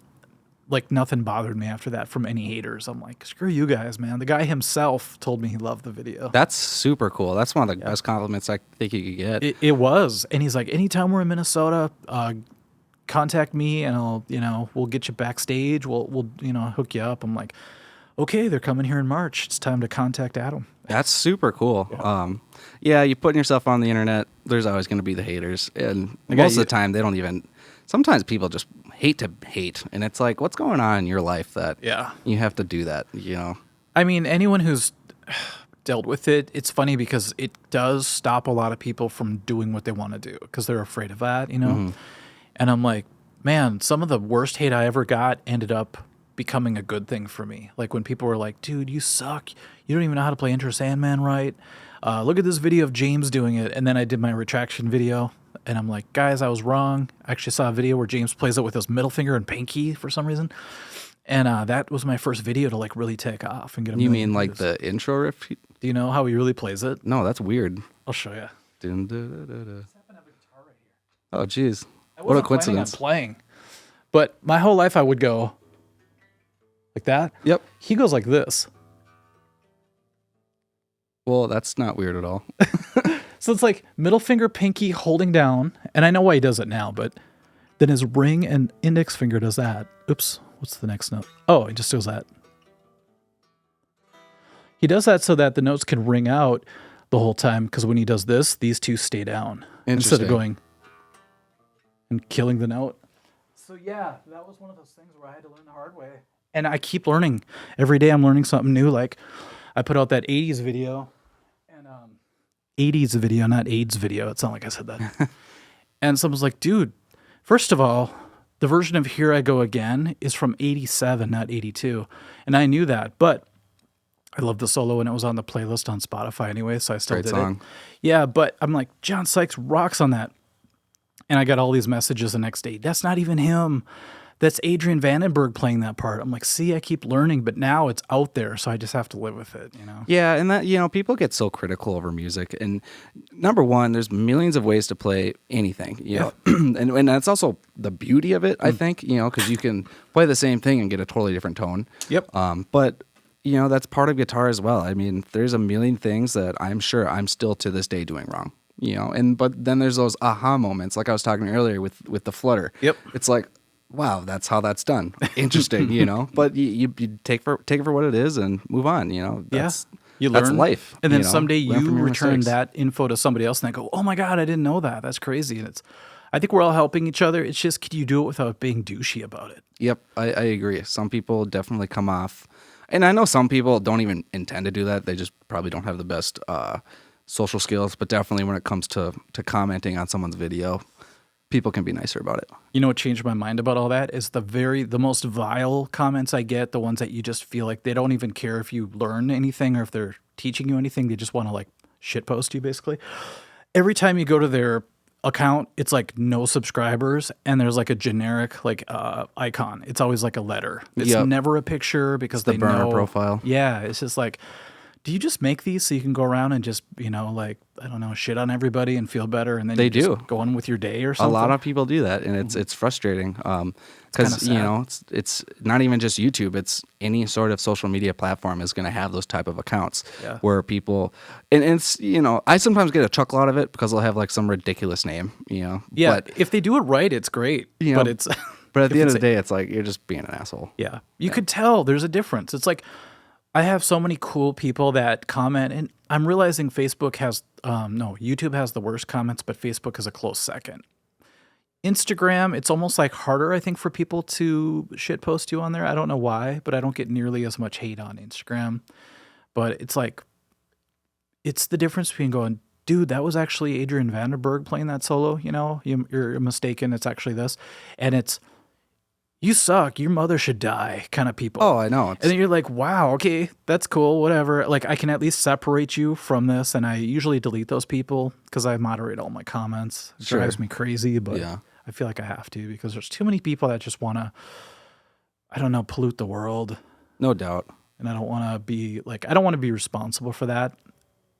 like nothing bothered me after that from any haters. I'm like, screw you guys, man. The guy himself told me he loved the video. That's super cool. That's one of the best compliments I think you could get. It was. And he's like, anytime we're in Minnesota, contact me and I'll, you know, we'll get you backstage. We'll, you know, hook you up. I'm like, okay, they're coming here in March. It's time to contact Adam. That's super cool. Yeah, you putting yourself on the internet, there's always going to be the haters. And most of the time, they don't even... Sometimes people just hate to hate. And it's like, what's going on in your life that you have to do that, you know? I mean, anyone who's dealt with it, it's funny because it does stop a lot of people from doing what they want to do because they're afraid of that, you know? And I'm like, man, some of the worst hate I ever got ended up becoming a good thing for me. Like when people were like, dude, you suck. You don't even know how to play Enter Sandman right. Look at this video of James doing it. And then I did my retraction video. And I'm like, guys, I was wrong. I actually saw a video where James plays it with his middle finger and pinky for some reason. And that was my first video to like really take off and get a You million mean like views. the intro riff? Do you know how he really plays it? No, that's weird. I'll show you. Oh, geez. I What a wasn't planning on coincidence. playing. But my whole life I would go like that. Yep. He goes like this. Well, that's not weird at all. So it's like middle finger, pinky holding down. And I know why he does it now, but then his ring and index finger does that. Oops. What's the next note? Oh, he just does that. He does that so that the notes can ring out the whole time. Because when he does this, these two stay down. Instead of going and killing the note. So yeah, that was one of those things where I had to learn the hard way. And I keep learning. Every day I'm learning something new. Like I put out that 80s video. And 80s video, not AIDS video. It's not like I said that. And someone's like, dude, first of all, the version of Here I Go Again is from 87, not 82. And I knew that, but I love the solo and it was on the playlist on Spotify anyway, so I still Great did song. it. Yeah, but I'm like, John Sykes rocks on that. And I got all these messages the next day. That's not even him. That's Adrian Vandenberg playing that part. I'm like, see, I keep learning, but now it's out there, so I just have to live with it, you know? Yeah, and that, you know, people get so critical over music. And number one, there's millions of ways to play anything, you know? and that's also the beauty of it, I think, you know, because you can play the same thing and get a totally different tone. Yep. But, you know, that's part of guitar as well. I mean, there's a million things that I'm sure I'm still to this day doing wrong. You know, but then there's those aha moments, like I was talking earlier with the flutter. Yep. It's like, wow, that's how that's done. Interesting, you know. But you take it for what it is and move on. You know, that's, you learn. That's life. And then you know? someday Learn you from your return mistakes. that info to somebody else and they go, oh my God, I didn't know that. That's crazy. And I think we're all helping each other. It's just, can you do it without being douchey about it? Yep, I agree. Some people definitely come off, and I know some people don't even intend to do that. They just probably don't have the best social skills. But definitely when it comes to commenting on someone's video, people can be nicer about it. You know what changed my mind about all that is the most vile comments I get, the ones that you just feel like they don't even care if you learn anything or if they're teaching you anything. They just want to like shitpost you basically. Every time you go to their account, it's like no subscribers, and there's like a generic like icon. It's always like a letter. It's Yep. never a picture because the they burner know profile. Yeah, it's just like, do you just make these so you can go around and just, like, I don't know, shit on everybody and feel better, and then They you just do. go on with your day or A something? lot of people do that, and it's frustrating because kinda sad. it's not even just YouTube. It's any sort of social media platform is going to have those type of accounts Yeah. where people and it's I sometimes get a chuckle out of it because they'll have like some ridiculous name, Yeah, But if they do it right, it's great. But it's but at the if end of it's the day, it's like you're just being an asshole. Yeah. You could tell there's a difference. It's like I have so many cool people that comment, and I'm realizing Facebook has YouTube has the worst comments, but Facebook is a close second. Instagram, it's almost like harder, I think, for people to shit post you on there. I don't know why, but I don't get nearly as much hate on Instagram. But it's like, it's the difference between going, dude, that was actually Adrian Vandenberg playing that solo, you're mistaken, it's actually this. And it's, you suck, your mother should die kind of people. Oh, I know. And then you're like, wow, okay, that's cool, whatever. Like, I can at least separate you from this, and I usually delete those people because I moderate all my comments. It Sure. drives me crazy, but Yeah. I feel like I have to because there's too many people that just want to, I don't know, pollute the world. No doubt. And I don't want to be like, I don't want to be responsible for that.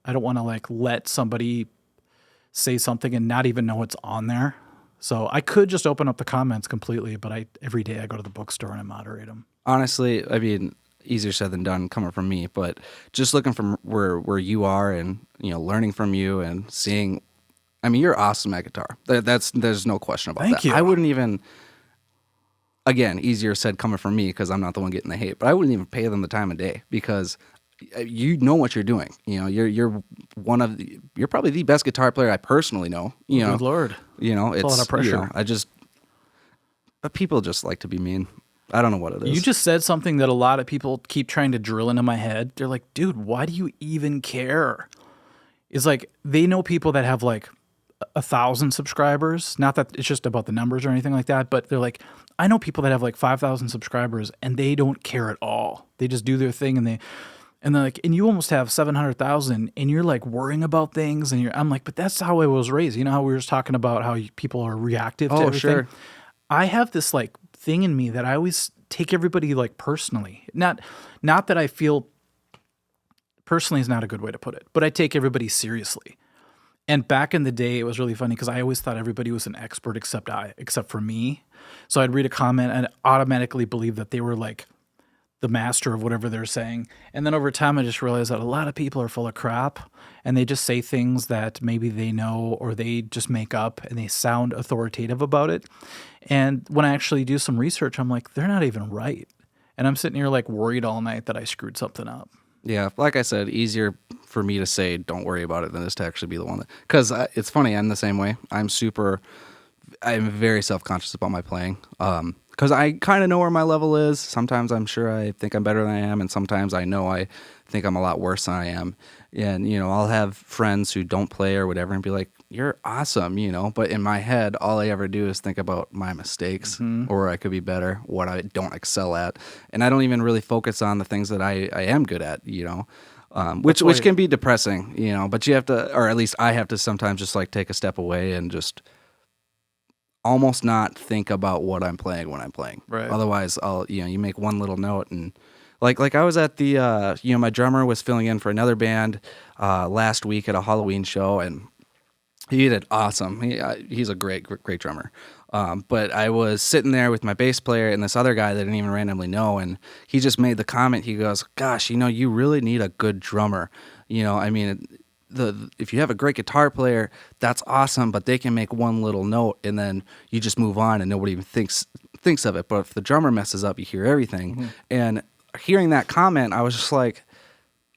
I don't want to like let somebody say something and not even know it's on there. So I could just open up the comments completely, but every day I go to the bookstore and I moderate them. Honestly, I mean, easier said than done coming from me, but just looking from where you are and learning from you and seeing. I mean, you're awesome at guitar. There's no question about Thank that. you. I wouldn't even. Again, easier said coming from me because I'm not the one getting the hate, but I wouldn't even pay them the time of day because you know what you're doing. You're you're probably the best guitar player I personally know. Good Lord. It's a lot of pressure. But people just like to be mean. I don't know what it is. You just said something that a lot of people keep trying to drill into my head. They're like, dude, why do you even care? It's like they know people that have like 1,000 subscribers. Not that it's just about the numbers or anything like that, but they're like, I know people that have like 5,000 subscribers and they don't care at all. They just do their thing and they're like, and you almost have 700,000 and you're like worrying about things and I'm like, but that's how I was raised. You know how we were just talking about how people are reactive to everything? Sure. I have this like thing in me that I always take everybody like personally. Not that I feel personally is not a good way to put it, but I take everybody seriously. And back in the day, it was really funny because I always thought everybody was an expert except for me. So I'd read a comment and automatically believe that they were like the master of whatever they're saying. And then over time, I just realized that a lot of people are full of crap and they just say things that maybe they know or they just make up and they sound authoritative about it. And when I actually do some research, I'm like, they're not even right. And I'm sitting here like worried all night that I screwed something up. Yeah, like I said, easier for me to say don't worry about it than it is to actually be the one that. Because it's funny, I'm the same way. I'm very self-conscious about my playing. Because I kind of know where my level is. Sometimes I'm sure I think I'm better than I am, and sometimes I know I think I'm a lot worse than I am. And I'll have friends who don't play or whatever, and be like, "You're awesome," But in my head, all I ever do is think about my mistakes, or where I could be better, what I don't excel at, and I don't even really focus on the things that I am good at. Which can be depressing. But you have to, or at least I have to sometimes just like take a step away and just almost not think about what I'm playing when I'm playing. Right. Otherwise, you make one little note and like I was at the my drummer was filling in for another band last week at a Halloween show and he did awesome. He's a great drummer. But I was sitting there with my bass player and this other guy that I didn't even randomly know, and he just made the comment. He goes, "Gosh, you really need a good drummer. I mean." If you have a great guitar player, that's awesome, but they can make one little note and then you just move on and nobody even thinks of it. But if the drummer messes up, you hear everything. Mm-hmm. And hearing that comment, I was just like,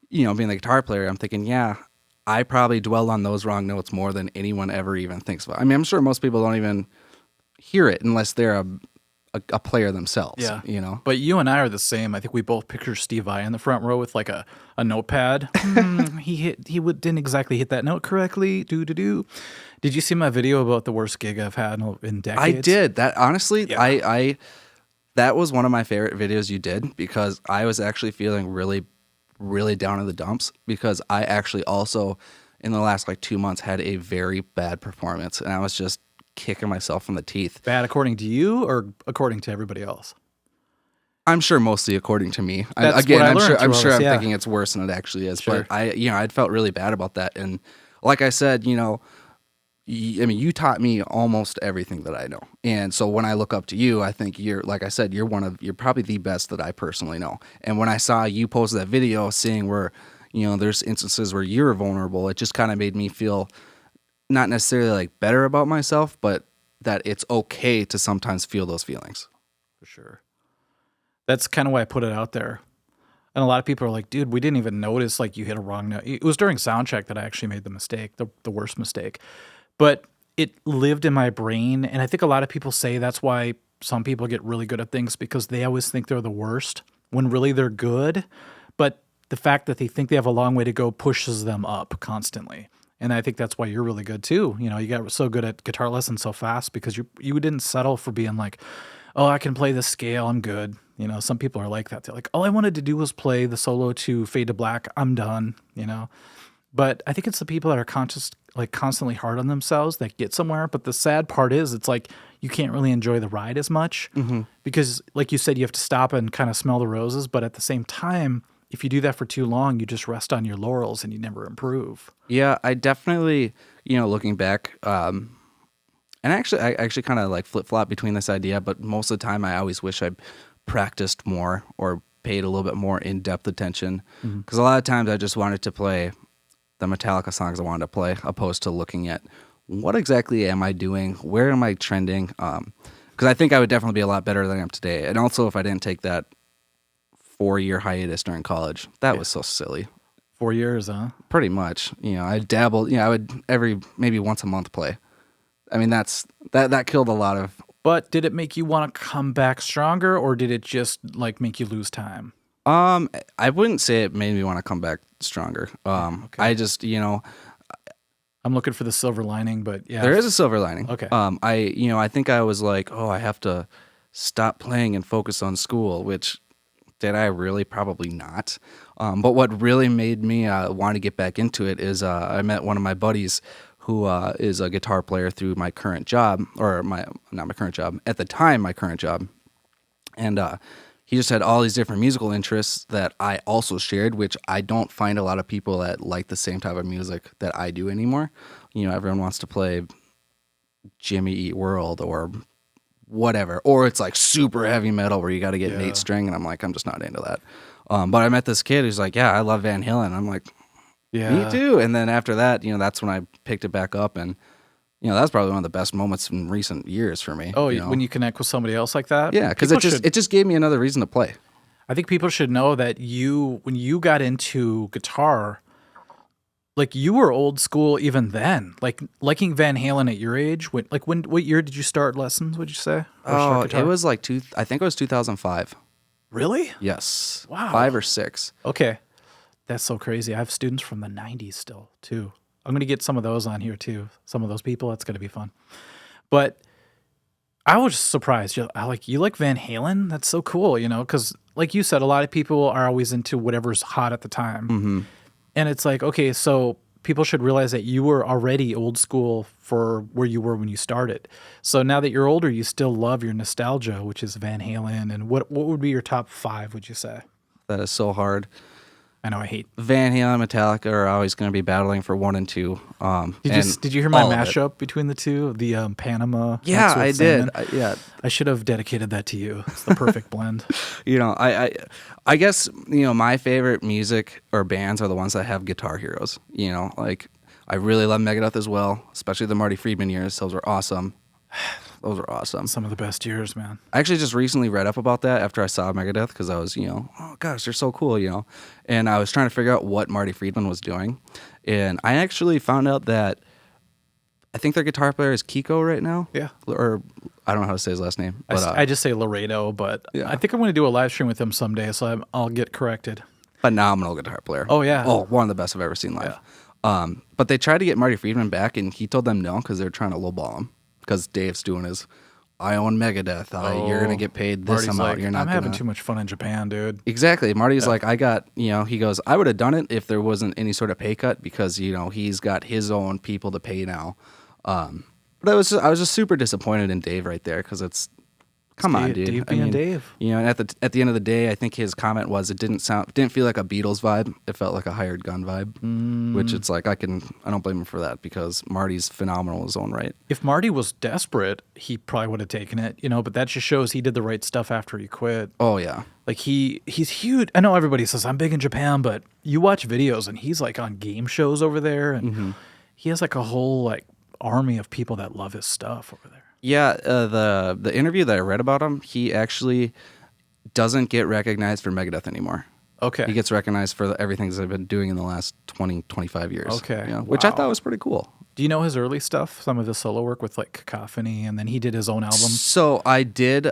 being the guitar player, I'm thinking, yeah, I probably dwell on those wrong notes more than anyone ever even thinks about. I mean, I'm sure most people don't even hear it unless they're a player themselves. Yeah. But you and I are the same. I think we both picture Steve Vai in the front row with like a notepad. He didn't exactly hit that note correctly. Did you see my video about the worst gig I've had in decades? I did. That honestly, yeah. I that was one of my favorite videos you did because I was actually feeling really, really down in the dumps because I actually also in the last like 2 months had a very bad performance, and I was just kicking myself in the teeth. Bad according to you or according to everybody else? I'm sure mostly according to me. That's Again, what I I'm learned sure through all this, I'm yeah. thinking it's worse than it actually is. Sure. But I'd felt really bad about that. And like I said, I mean, you taught me almost everything that I know. And so when I look up to you, I think like I said, you're probably the best that I personally know. And when I saw you post that video seeing where, there's instances where you're vulnerable, it just kind of made me feel not necessarily like better about myself, but that it's okay to sometimes feel those feelings. For sure. That's kind of why I put it out there. And a lot of people are like, dude, we didn't even notice like you hit a wrong note. It was during sound check that I actually made the mistake, the worst mistake. But it lived in my brain. And I think a lot of people say that's why some people get really good at things, because they always think they're the worst when really they're good. But the fact that they think they have a long way to go pushes them up constantly. And I think that's why you're really good too. You got so good at guitar lessons so fast because you didn't settle for being like, oh, I can play this scale, I'm good. Some people are like that. They're like, all I wanted to do was play the solo to Fade to Black, I'm done, But I think it's the people that are constantly hard on themselves that get somewhere. But the sad part is it's like you can't really enjoy the ride as much because, like you said, you have to stop and kind of smell the roses. But at the same time, if you do that for too long, you just rest on your laurels and you never improve. Yeah, I definitely, looking back, and I actually kind of like flip-flop between this idea, but most of the time I always wish I practiced more or paid a little bit more in-depth attention, because a lot of times I just wanted to play the Metallica songs I wanted to play, opposed to looking at what exactly am I doing, where am I trending, because I think I would definitely be a lot better than I am today. And also if I didn't take that 4-year hiatus during college, that was so silly. 4 years, huh? Pretty much. I dabbled, I would maybe once a month play. I mean, that killed a lot of. But did it make you want to come back stronger, or did it just like make you lose time? I wouldn't say it made me want to come back stronger. Okay. I just, I'm looking for the silver lining, but yeah. there is a silver lining. Okay. I think I was like, oh, I have to stop playing and focus on school, which did I really? Probably not. But what really made me want to get back into it is I met one of my buddies who is a guitar player through my current job, or not my current job, at the time my current job. And he just had all these different musical interests that I also shared, which I don't find a lot of people that like the same type of music that I do anymore. Everyone wants to play Jimmy Eat World or whatever, or it's like super heavy metal where you got to get an 8-string, and I'm like, I'm just not into that. But I met this kid who's like, yeah, I love Van Halen. I'm like, Yeah. me too. And then after that, that's when I picked it back up, and that's probably one of the best moments in recent years for me. Oh, when you connect with somebody else like that? Yeah, because it just gave me another reason to play. I think people should know that when you got into guitar, like you were old school even then. Like liking Van Halen at your age. What year did you start lessons? Would you say? Oh, it was like I think it was 2005. Really? Yes. Wow. 5 or 6. Okay, that's so crazy. I have students from the '90s still too. I'm gonna get some of those on here too. Some of those people. That's gonna be fun. But I was surprised. You like Van Halen? That's so cool. Because like you said, a lot of people are always into whatever's hot at the time. And it's like, okay, so people should realize that you were already old school for where you were when you started. So now that you're older, you still love your nostalgia, which is Van Halen. And what would be your top 5, would you say? That is so hard. I know, I hate. Van Halen and Metallica are always going to be battling for 1 and 2. Did you hear my mashup between the two? The Panama. Yeah, I did. I should have dedicated that to you. It's the perfect blend. I guess my favorite music or bands are the ones that have guitar heroes. Like I really love Megadeth as well, especially the Marty Friedman years. Those were awesome. Those are awesome. Some of the best years, man. I actually just recently read up about that after I saw Megadeth, because I was, oh gosh, they're so cool, And I was trying to figure out what Marty Friedman was doing. And I actually found out that I think their guitar player is Kiko right now. Yeah. Or I don't know how to say his last name. But, I just say Laredo, but yeah. I think I'm going to do a live stream with him someday, so I'll get corrected. Phenomenal guitar player. Oh, yeah. Oh, one of the best I've ever seen live. Yeah. But they tried to get Marty Friedman back, and he told them no because they were trying to lowball him. Because Dave's doing his I own Megadeth. You're gonna get paid this Marty's amount. like, You're not I'm having gonna. too much fun in Japan, dude. Exactly. Marty's like, I got, he goes, I would have done it if there wasn't any sort of pay cut because, he's got his own people to pay now. But I was just super disappointed in Dave right there because come on, dude. Dave being Dave. And at the end of the day, I think his comment was it didn't feel like a Beatles vibe. It felt like a hired gun vibe, which it's like I don't blame him for that because Marty's phenomenal in his own right. If Marty was desperate, he probably would have taken it, but that just shows he did the right stuff after he quit. Oh yeah. Like he's huge. I know everybody says I'm big in Japan, but you watch videos and he's like on game shows over there and he has like a whole like army of people that love his stuff over there. Yeah, the interview that I read about him, he actually doesn't get recognized for Megadeth anymore. Okay. He gets recognized for everything they've been doing in the last 20, 25 years. Okay. Which I thought was pretty cool. Do you know his early stuff? Some of his solo work with like Cacophony, and then he did his own album? So I did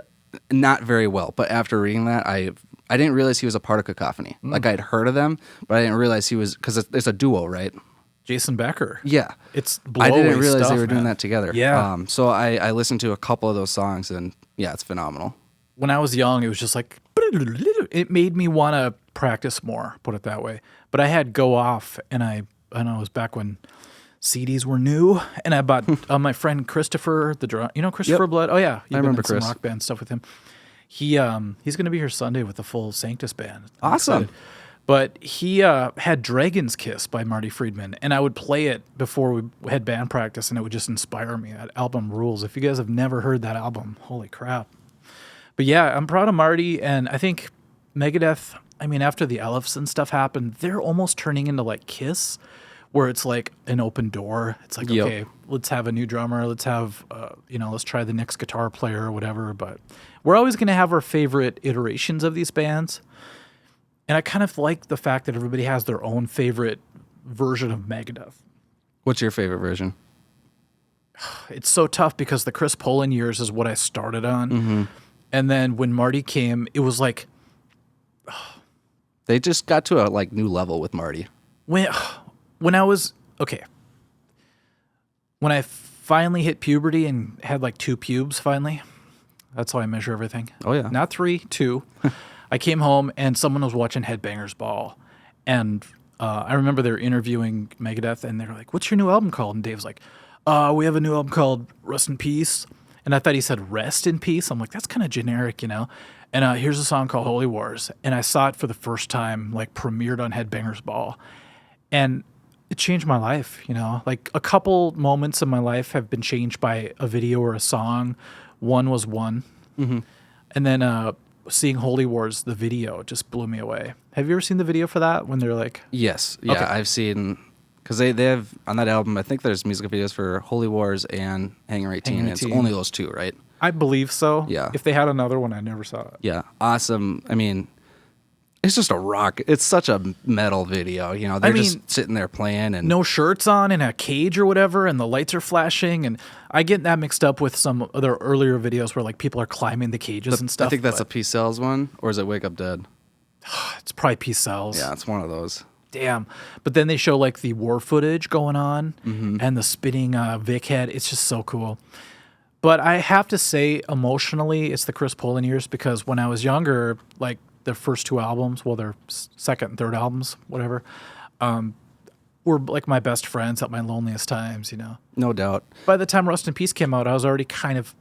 not very well, but after reading that, I didn't realize he was a part of Cacophony. Like I'd heard of them, but I didn't realize he was, because it's a duo, right? Jason Becker. Yeah. It's I didn't realize stuff, they were doing man. that together. Yeah. So I listened to a couple of those songs, and yeah, it's phenomenal. When I was young, it was just like, it made me want to practice more, put it that way. But I had Go Off, and I know it was back when CDs were new, and I bought my friend Christopher, Christopher Yep. Blood? Oh, yeah. I remember some Chris. rock band stuff with him. He's going to be here Sunday with the full Sanctus band. I'm Awesome. excited. But he had Dragon's Kiss by Marty Friedman, and I would play it before we had band practice, and it would just inspire me. That album rules. If you guys have never heard that album, holy crap. But yeah, I'm proud of Marty, and I think Megadeth, after the Elephs and stuff happened, they're almost turning into like Kiss, where it's like an open door. It's like, okay, let's have a new drummer. Let's have, let's try the next guitar player or whatever. But we're always going to have our favorite iterations of these bands. And I kind of like the fact that everybody has their own favorite version of Megadeth. What's your favorite version? It's so tough because the Chris Poland years is what I started on. And then when Marty came, it was like... They just got to a new level with Marty. When I was... Okay. When I finally hit puberty and had like 2 pubes finally, that's how I measure everything. Oh, yeah. Not 3, 2. I came home and someone was watching Headbangers Ball. And I remember they were interviewing Megadeth and they were like, what's your new album called? And Dave's like, we have a new album called Rust in Peace. And I thought he said Rest in Peace. I'm like, that's kind of generic, And here's a song called Holy Wars. And I saw it for the first time, like premiered on Headbangers Ball. And it changed my life, Like a couple moments in my life have been changed by a video or a song. One was one. And then seeing Holy Wars, the video, just blew me away. Have you ever seen the video for that when they're like... Yes. Yeah, okay. I've seen... Because they have, on that album, I think there's music videos for Holy Wars and Hangar 18. It's only those 2, right? I believe so. Yeah. If they had another one, I never saw it. Yeah. Awesome. It's just a rock. It's such a metal video. They're just sitting there playing. And no shirts on in a cage or whatever, and the lights are flashing. And I get that mixed up with some other earlier videos where like people are climbing the cages and stuff. I think that's a Peace Sells one, or is it Wake Up Dead? It's probably Peace Sells. Yeah, it's one of those. Damn. But then they show like the war footage going on and the spinning Vic head. It's just so cool. But I have to say, emotionally, it's the Chris Poland years because when I was younger, like their first 2 albums, well, their second and third albums, whatever, were like my best friends at my loneliest times, No doubt. By the time Rust in Peace came out, I was already kind of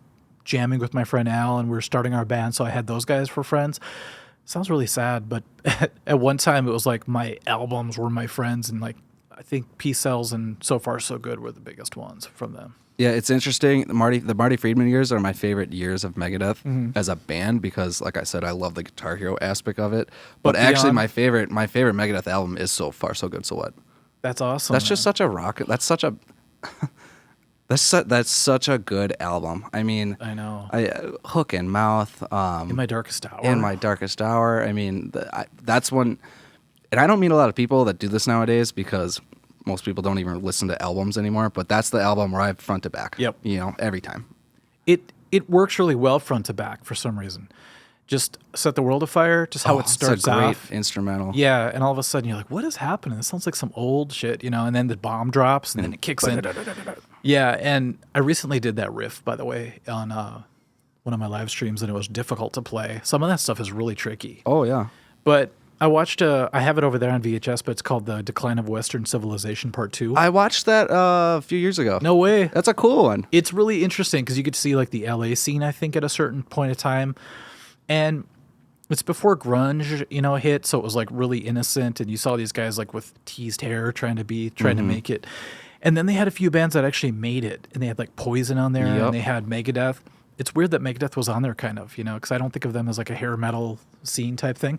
jamming with my friend Al and we were starting our band, so I had those guys for friends. Sounds really sad, but at one time it was like my albums were my friends, and like I think Peace Sells and So Far So Good were the biggest ones from them. Yeah, it's interesting. The Marty Friedman years are my favorite years of Megadeth as a band because, like I said, I love the Guitar Hero aspect of it. But actually, my favorite Megadeth album is So Far So Good. So What? That's awesome. That's just such a rock. That's such a that's such a good album. I know. Hook and Mouth. In My Darkest Hour. In My Darkest Hour. That's one, and I don't meet a lot of people that do this nowadays because most people don't even listen to albums anymore. But that's the album where I have front to back. Yep. Every time. It works really well front to back for some reason. Just Set the World Afire, just how it starts it's a great off. instrumental. Yeah, and all of a sudden you're like, what is happening? This sounds like some old shit, and then the bomb drops and then it kicks in. Yeah, and I recently did that riff, by the way, on one of my live streams and it was difficult to play. Some of that stuff is really tricky. Oh yeah. But I watched I have it over there on VHS, but it's called The Decline of Western Civilization Part 2. I watched that a few years ago. No way. That's a cool one. It's really interesting because you get to see like the LA scene, I think, at a certain point of time. And it's before grunge, hit, so it was like really innocent, and you saw these guys like with teased hair trying to make it. And then they had a few bands that actually made it, and they had like Poison on there, and they had Megadeth. It's weird that Megadeth was on there, kind of, because I don't think of them as like a hair metal scene type thing.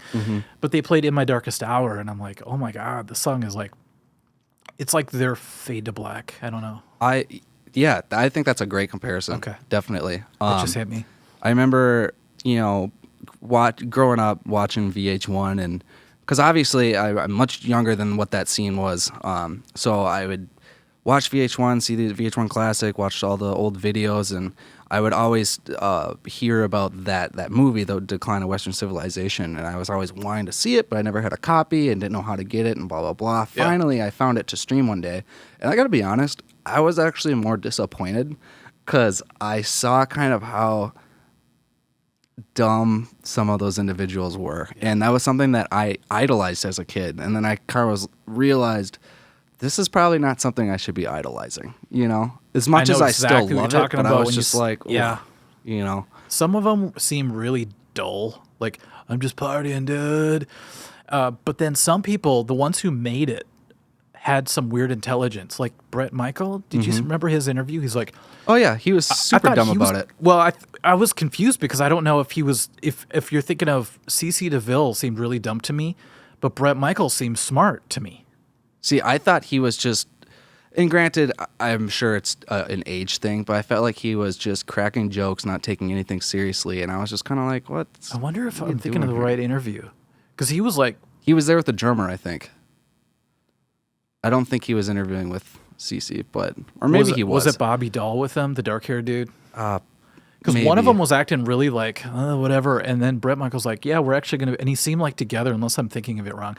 But they played In My Darkest Hour, and I'm like, oh my God, the song is like, it's like their Fade to Black. I don't know. I think that's a great comparison. Okay. Definitely. It just hit me. I remember, growing up watching VH1, and because obviously I'm much younger than what that scene was. So I would watch VH1, see the VH1 Classic, watch all the old videos, and I would always hear about that movie, The Decline of Western Civilization, and I was always wanting to see it, but I never had a copy and didn't know how to get it and blah, blah, blah. Yeah. Finally, I found it to stream one day, and I got to be honest, I was actually more disappointed because I saw kind of how dumb some of those individuals were, and that was something that I idolized as a kid, and then I kind of realized this is probably not something I should be idolizing, as much as I still love it, but I was just like, Some of them seem really dull, like, I'm just partying, dude. But then some people, the ones who made it, had some weird intelligence, like Bret Michael. Did you remember his interview? He's like, oh yeah, he was super dumb about it. Well, I was confused because I don't know if he was, if you're thinking of CC DeVille seemed really dumb to me, but Bret Michael seemed smart to me. See, I thought he was just, and granted, I'm sure it's an age thing, but I felt like he was just cracking jokes, not taking anything seriously, and I was just kind of like, what? I wonder if I'm thinking of the right interview. Because he was like... He was there with the drummer, I think. I don't think he was interviewing with CC, but... Or maybe he was. Was it Bobby Dahl with him, the dark-haired dude? Because Maybe. One of them was acting really like, whatever, and then Bret Michael's like, yeah, we're actually going to... And he seemed like together, unless I'm thinking of it wrong.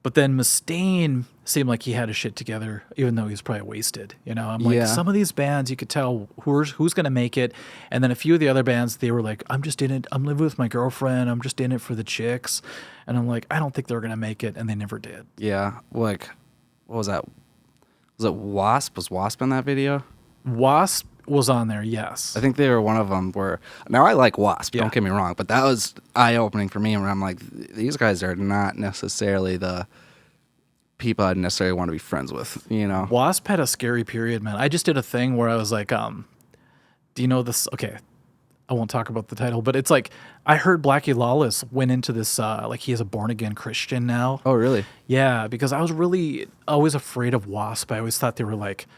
But then Mustaine seemed like he had his shit together, even though he was probably wasted. I'm like, some of these bands, you could tell who's going to make it. And then a few of the other bands, they were like, I'm just in it. I'm living with my girlfriend. I'm just in it for the chicks. And I'm like, I don't think they're going to make it. And they never did. Yeah. Like, what was that? Was it Wasp? Was Wasp in that video? Wasp was on there, yes. I think they were one of them where... Now, I like Wasp, don't get me wrong, but that was eye-opening for me, where I'm like, these guys are not necessarily the people I'd necessarily want to be friends with, Wasp had a scary period, man. I just did a thing where I was like, do you know this? Okay, I won't talk about the title, but it's like, I heard Blackie Lawless went into this, like he is a born-again Christian now. Oh, really? Yeah, because I was really always afraid of Wasp. I always thought they were like...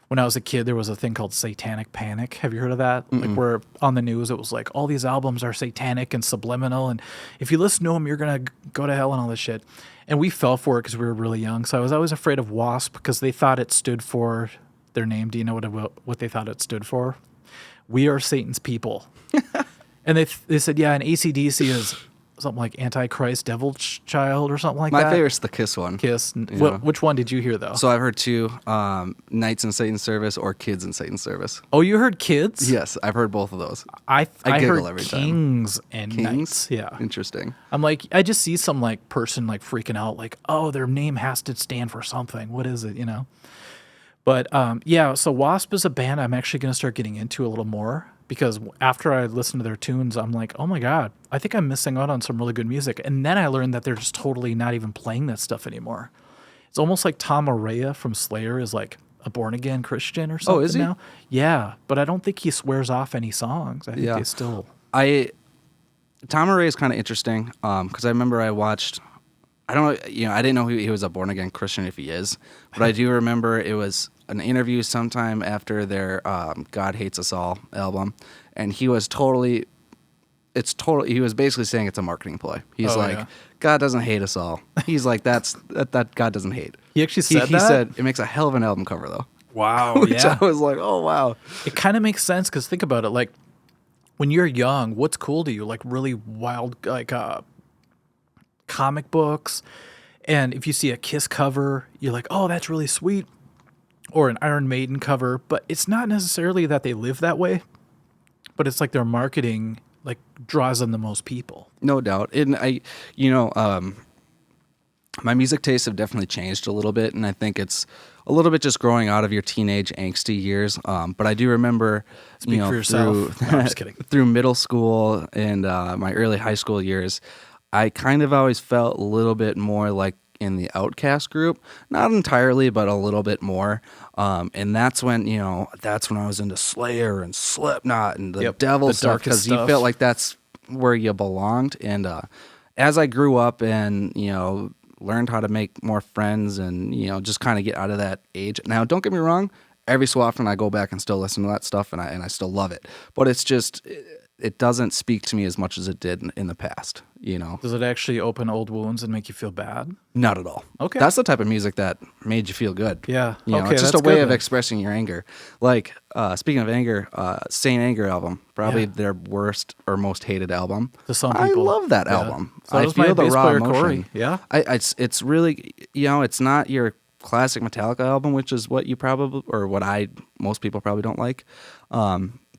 When I was a kid, there was a thing called Satanic Panic. Have you heard of that? Like where on the news, it was like, all these albums are satanic and subliminal. And if you listen to them, you're going to go to hell and all this shit. And we fell for it because we were really young. So I was always afraid of Wasp because they thought it stood for their name. Do you know what they thought it stood for? We are Satan's people. And they said, yeah, and AC/DC is something like Antichrist, Devil Child or something like that. My favorite's the Kiss one. Kiss. Which one did you hear, though? So I've heard two, Knights in Satan's Service or Kids in Satan's Service. Oh, you heard Kids? Yes, I've heard both of those. I giggle heard every Kings time. and Kings? Knights. Yeah. Interesting. I'm like, I just see some like person like freaking out, like, oh, their name has to stand for something. What is it, But so Wasp is a band I'm actually going to start getting into a little more. Because after I listened to their tunes, I'm like, oh my God, I think I'm missing out on some really good music. And then I learned that they're just totally not even playing that stuff anymore. It's almost like Tom Araya from Slayer is like a born-again Christian or something. Oh, is he? Now. Yeah, but I don't think he swears off any songs. I think they still... Tom Araya is kind of interesting because I remember I watched... I don't know, I didn't know he was a born-again Christian if he is, but I do remember it was an interview sometime after their God Hates Us All album, and he was he was basically saying it's a marketing ploy. He's God doesn't hate us all. He's like, that God doesn't hate. He actually said that? He said, it makes a hell of an album cover, though. Wow, Which I was like, oh, wow. It kind of makes sense, because think about it, like, when you're young, what's cool to you? Like, really wild, like, comic books, and if you see a Kiss cover, you're like, oh, that's really sweet, or an Iron Maiden cover, but it's not necessarily that they live that way. but it's like their marketing like draws in the most people. No doubt. And you know, my music tastes have definitely changed a little bit, and I think it's a little bit just growing out of your teenage angsty years. But I do remember, Speak for yourself. No, I'm just kidding. through middle school and my early high school years, I kind of always felt a little bit more like in the Outcast group, not entirely, but a little bit more. And that's when I was into Slayer and Slipknot and the devil the stuff, darkest because you felt like that's where you belonged. And as I grew up and learned how to make more friends and just kind of get out of that age. Now, don't get me wrong, every so often I go back and still listen to that stuff, and I still love it. But it's just it doesn't speak to me as much as it did in the past. Does it actually open old wounds and make you feel bad? Not at all. Okay. That's the type of music that made you feel good. Yeah. Okay, it's just a way of expressing your anger. Like, speaking of anger, Saint Anger album, probably their worst or most hated album. To some people. I love that album. So I does feel my the bass raw player, emotion. Corey. Yeah. It's really, it's not your classic Metallica album, which is what you probably, or what most people probably don't like.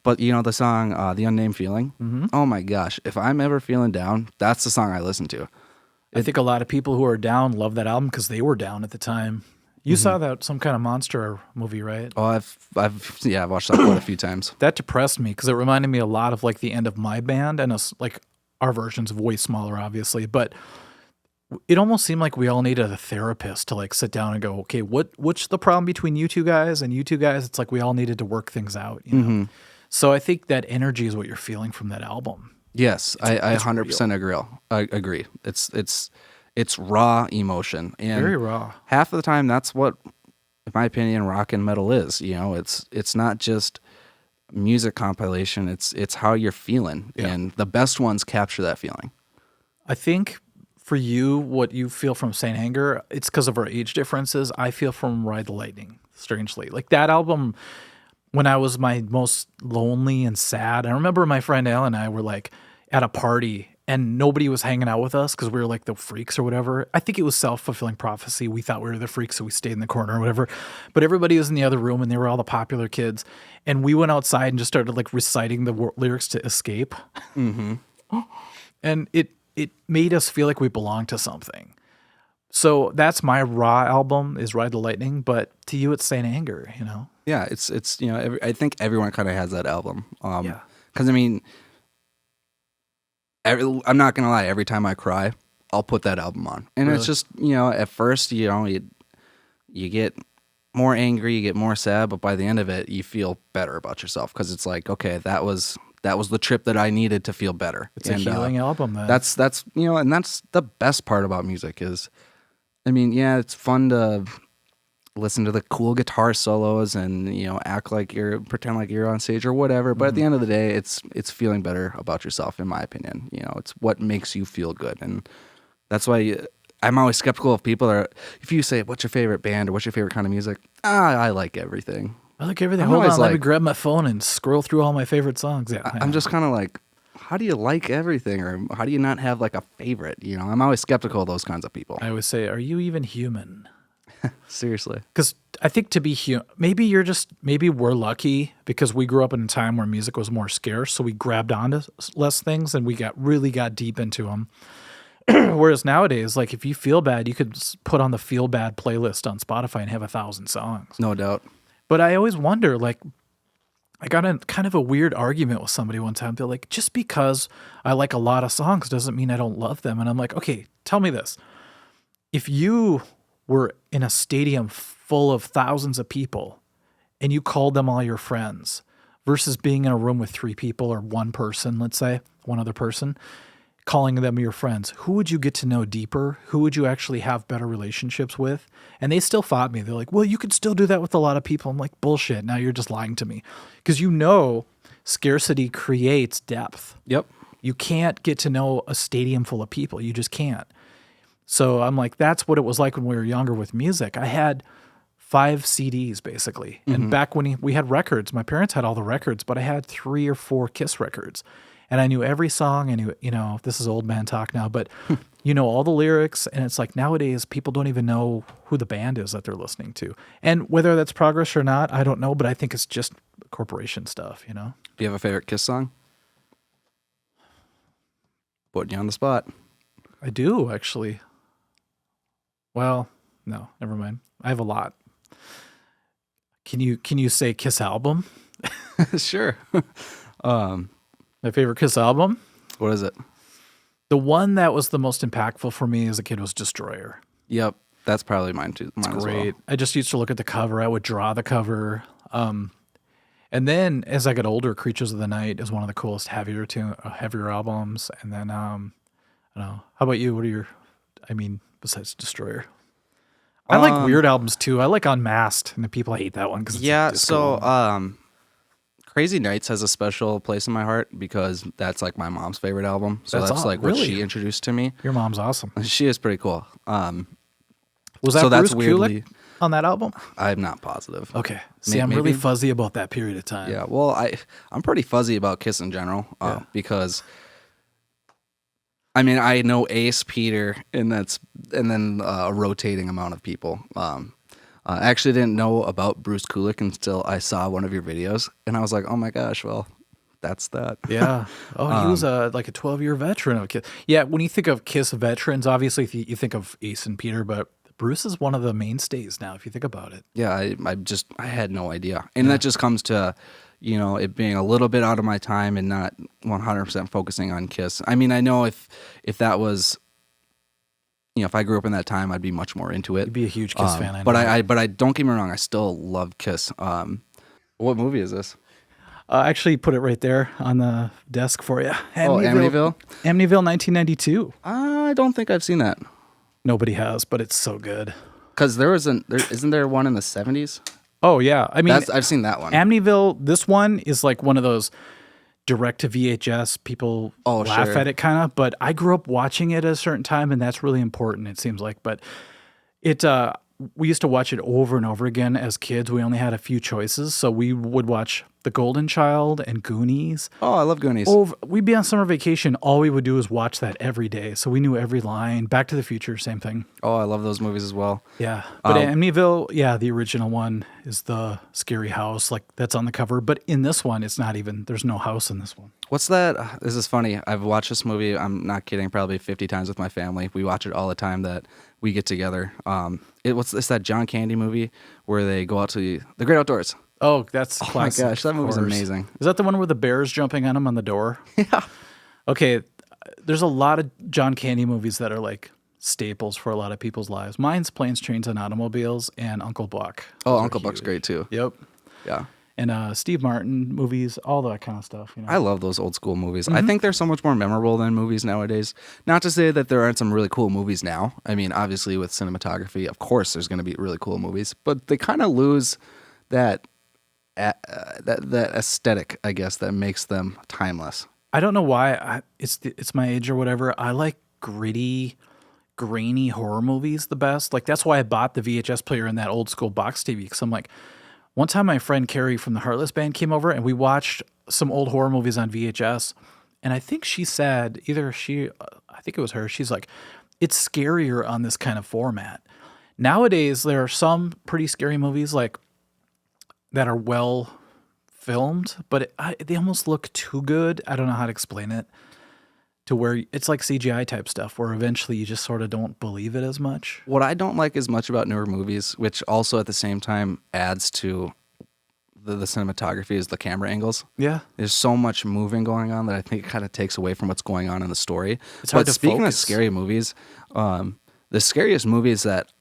But the song, The Unnamed Feeling, oh my gosh, if I'm ever feeling down, that's the song I listen to. I think a lot of people who are down love that album because they were down at the time. You saw that some kind of monster movie, right? Oh, I've watched that quite a few times. That depressed me because it reminded me a lot of like the end of my band and us, like our versions of way smaller, obviously. But it almost seemed like we all needed a therapist to like sit down and go, okay, what's the problem between you two guys and you two guys? It's like we all needed to work things out, So I think that energy is what you're feeling from that album. Yes, I 100% agree. It's raw emotion, and very raw. Half of the time, that's what, in my opinion, rock and metal is. It's not just music compilation. It's how you're feeling, and the best ones capture that feeling. I think for you, what you feel from Saint Anger, it's because of our age differences. I feel from Ride the Lightning, strangely, like that album. When I was my most lonely and sad, I remember my friend Al and I were like at a party and nobody was hanging out with us because we were like the freaks or whatever. I think it was self-fulfilling prophecy. We thought we were the freaks, so we stayed in the corner or whatever. But everybody was in the other room and they were all the popular kids. And we went outside and just started like reciting the lyrics to Escape. And it made us feel like we belonged to something. So that's my raw album is Ride the Lightning, but to you it's Saint Anger, Yeah, it's I think everyone kind of has that album. Because I'm not gonna lie, every time I cry, I'll put that album on, and It's just at first you get more angry, you get more sad, but by the end of it, you feel better about yourself because it's like, okay, that was the trip that I needed to feel better. It's a healing album. Then. That's and that's the best part about music is. It's fun to listen to the cool guitar solos and pretend like you're on stage or whatever. But at the end of the day, it's feeling better about yourself, in my opinion. It's what makes you feel good, and that's why I'm always skeptical of people if you say, "What's your favorite band?" or "What's your favorite kind of music?" I like everything. I like everything. Hold on, let me grab my phone and scroll through all my favorite songs. Yeah, I'm just kind of like, how do you like everything, or how do you not have like a favorite? I'm always skeptical of those kinds of people. I always say, are you even human? Seriously. Because I think to be human, maybe we're lucky because we grew up in a time where music was more scarce, so we grabbed onto less things and we really got deep into them. Whereas nowadays, like if you feel bad, you could put on the feel bad playlist on Spotify and have 1,000 songs. No doubt. But I always wonder, like, I got in kind of a weird argument with somebody one time. They're like, just because I like a lot of songs doesn't mean I don't love them. And I'm like, okay, tell me this. If you were in a stadium full of thousands of people and you called them all your friends versus being in a room with 3 people or one person, let's say, one other person, calling them your friends, who would you get to know deeper? Who would you actually have better relationships with? And they still fought me. They're like, well, you could still do that with a lot of people. I'm like, bullshit. Now you're just lying to me. Because scarcity creates depth. Yep. You can't get to know a stadium full of people. You just can't. So I'm like, that's what it was like when we were younger with music. I had 5 CDs basically. And back when we had records, my parents had all the records, but I had 3 or 4 Kiss records. And I knew every song. I knew, this is old man talk now, but all the lyrics. And it's like nowadays people don't even know who the band is that they're listening to. And whether that's progress or not, I don't know, but I think it's just corporation stuff, you know? Do you have a favorite Kiss song? Putting you on the spot. I do, actually. Well, no, never mind. I have a lot. Can you say Kiss album? Sure. My favorite Kiss album? What is it? The one that was the most impactful for me as a kid was Destroyer. Yep. That's probably mine too. Mine as Great. well. I just used to look at the cover. I would draw the cover. And then as I got older, Creatures of the Night is one of the coolest heavier albums. And then I don't know. How about you? What are your? I mean, besides Destroyer, I like weird albums too. I like Unmasked, and the people hate that one because it's Yeah. a disco So, one. Crazy Nights has a special place in my heart because that's like my mom's favorite album. So That's that's like what really? she introduced to me. Your mom's awesome. She is pretty cool. Was that so that's Bruce weirdly- Kulick on that album? I'm not positive. Okay. See, I'm really maybe? fuzzy about that period of time. Yeah. Well, I'm pretty fuzzy about Kiss in general because I mean I know Ace, Peter, and then a rotating amount of people. I actually didn't know about Bruce Kulick until I saw one of your videos, and I was like, oh my gosh, well, that's that. Yeah. Oh, he was like a 12-year veteran of Kiss. Yeah, when you think of Kiss veterans, obviously you think of Ace and Peter, but Bruce is one of the mainstays now, if you think about it. Yeah, I had no idea, and that just comes to, it being a little bit out of my time and not 100% focusing on Kiss. I mean, I know if that was, if I grew up in that time, I'd be much more into it. You'd be a huge Kiss fan, I know. But I don't get me wrong, I still love Kiss. What movie is this? Actually, put it right there on the desk for you. Amityville? Amityville, 1992. I don't think I've seen that. Nobody has, but it's so good. Because isn't there one in the 70s? Oh, yeah. I mean, I've seen that one. Amityville, this one is like one of those direct to VHS, people laugh sure. at it kind of, but I grew up watching it at a certain time, and that's really important, it seems like. But we used to watch it over and over again as kids. We only had a few choices, so we would watch The Golden Child and Goonies. Oh, I love Goonies. We'd be on summer vacation. All we would do is watch that every day, so we knew every line. Back to the Future, same thing. Oh, I love those movies as well. Yeah, but Amityville, yeah, the original one is the scary house, like that's on the cover. But in this one, it's not even. There's no house in this one. What's that? This is funny. I've watched this movie, I'm not kidding, probably 50 times with my family. We watch it all the time that we get together. It's that John Candy movie where they go out to the great outdoors. Oh, that's classic. Oh my gosh, that movie's amazing. Is that the one where the bear's jumping on him on the door? Yeah. Okay, there's a lot of John Candy movies that are like staples for a lot of people's lives. Mine's Planes, Trains, and Automobiles and Uncle Buck. Oh, Those are Uncle Buck's huge. great too. Yep. Yeah. And Steve Martin movies, all that kind of stuff. You know? I love those old school movies. I think they're so much more memorable than movies nowadays. Not to say that there aren't some really cool movies now. I mean, obviously with cinematography, of course there's going to be really cool movies, but they kind of lose that aesthetic, I guess, that makes them timeless. I don't know why. It's my age or whatever. I like gritty, grainy horror movies the best. Like that's why I bought the VHS player in that old school box TV, because I'm like, one time my friend Carrie from the Heartless Band came over and we watched some old horror movies on VHS. And I think she said, I think it was her, she's like, it's scarier on this kind of format. Nowadays, there are some pretty scary movies like that are well filmed, but they almost look too good. I don't know how to explain it. To where it's like CGI type stuff where eventually you just sort of don't believe it as much. What I don't like as much about newer movies, which also at the same time adds to the cinematography, is the camera angles. Yeah. There's so much moving going on that I think it kind of takes away from what's going on in the story. It's hard but to speaking focus. of scary movies, the scariest movies that,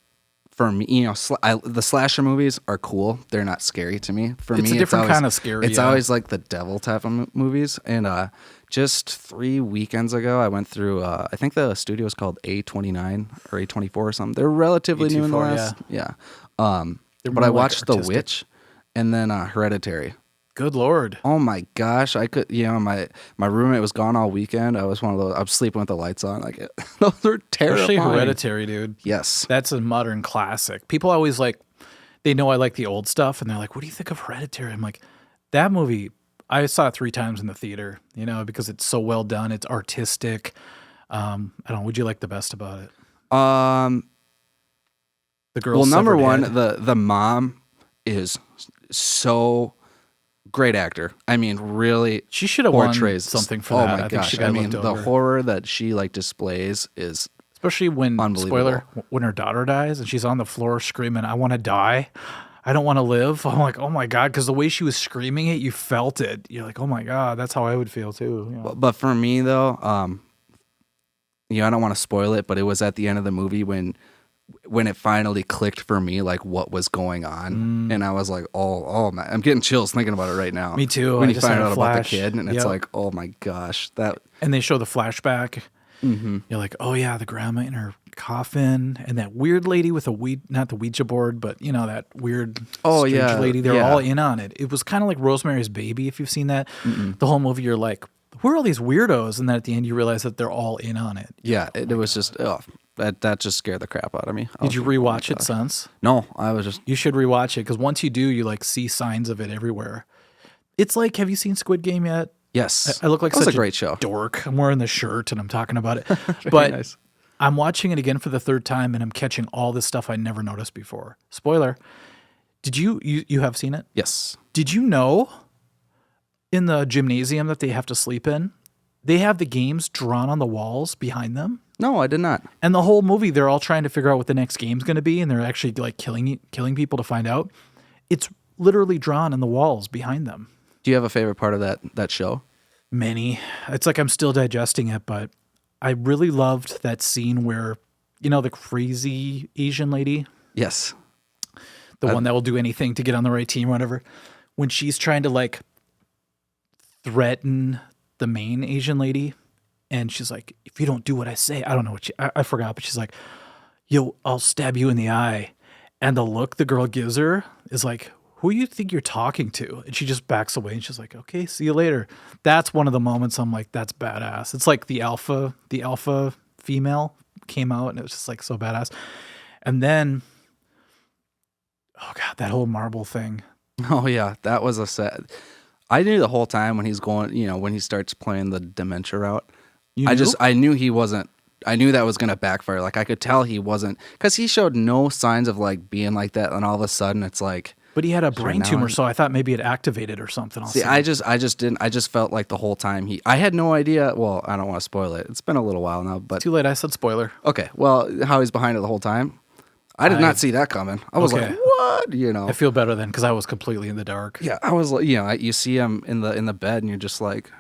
for me, the slasher movies are cool. They're not scary to me. For It's me, a different kind of scary, It's yeah. always like the devil type of movies. And just 3 weekends ago, I went through. I think the studio is called A29 or A24 or something. They're relatively new in the A24, last. Yeah. They're But more I like watched The artistic. Witch, and then Hereditary. Good Lord. Oh my gosh! I could, my roommate was gone all weekend. I was one of those. I was sleeping with the lights on. Like those are terrifying. Especially Hereditary, dude. Yes. That's a modern classic. People always they know I like the old stuff and they're like, what do you think of Hereditary? I'm like, that movie, I saw it 3 times in the theater, because it's so well done. It's artistic. I don't know. What'd you like the best about it? The girl. Well, number one, the mom is so Great actor. I mean, really. She should have won portrays something for oh that. my I think gosh! she got I mean, looked the over. horror that she like displays is Especially when, unbelievable. spoiler, when her daughter dies and she's on the floor screaming, "I want to die. I don't want to live." I'm like, oh my God, because the way she was screaming it, you felt it. You're like, oh my God, that's how I would feel too. You know? But for me though, you know, I don't want to spoil it, but it was at the end of the movie when it finally clicked for me, like what was going on, and I was like, oh man, I'm getting chills thinking about it right now. Me too. When I you just find had a out about the flash. kid, and it's Yep. like, oh my gosh, that. And they show the flashback. You're like, oh yeah, the grandma in her coffin, and that weird lady with not the Ouija board, but you know, that weird strange lady. They're all in on it. It was kind of like Rosemary's Baby, if you've seen that. The whole movie, you're like, who are all these weirdos? And then at the end, you realize that they're all in on it. Yeah, it was just that just scared the crap out of me. Did you rewatch it since? No, I was just. You should rewatch it because once you do, you like see signs of it everywhere. It's like, have you seen Squid Game yet? Yes, I look like that was such a great show. Dork. I'm wearing the shirt and I'm talking about it. But nice. I'm watching it again for the third time and I'm catching all this stuff I never noticed before. Spoiler. Did you have seen it? Yes. Did you know in the gymnasium that they have to sleep in, they have the games drawn on the walls behind them? No, I did not. And the whole movie, they're all trying to figure out what the next game's going to be, and they're actually like killing people to find out. It's literally drawn in the walls behind them. Do you have a favorite part of that show? Many. It's like I'm still digesting it, but I really loved that scene where, you know, the crazy Asian lady, Yes. the one that will do anything to get on the right team or whatever, when she's trying to like threaten the main Asian lady, and she's like, if you don't do what I say, I don't know what I forgot, but she's like, yo, I'll stab you in the eye. And the look the girl gives her is like, who you think you're talking to? And she just backs away and she's like, okay, see you later. That's one of the moments I'm like, that's badass. It's like the alpha female came out and it was just like so badass. And then, oh God, that whole marble thing. Oh yeah, that was a sad. I knew the whole time when he's going, you know, when he starts playing the dementia route. I knew he wasn't. I knew that was gonna backfire. Like I could tell he wasn't, because he showed no signs of like being like that, and all of a sudden it's like. But he had a brain tumor, so I thought maybe it activated or something. I just didn't. I just felt like the whole time I had no idea. Well, I don't want to spoil it. It's been a little while now, but too late. I said spoiler. Okay. Well, how he's behind it the whole time. I did not see that coming. I was like, what? You know. I feel better then because I was completely in the dark. Yeah, I was like, you know, you see him in the bed, and you're just like,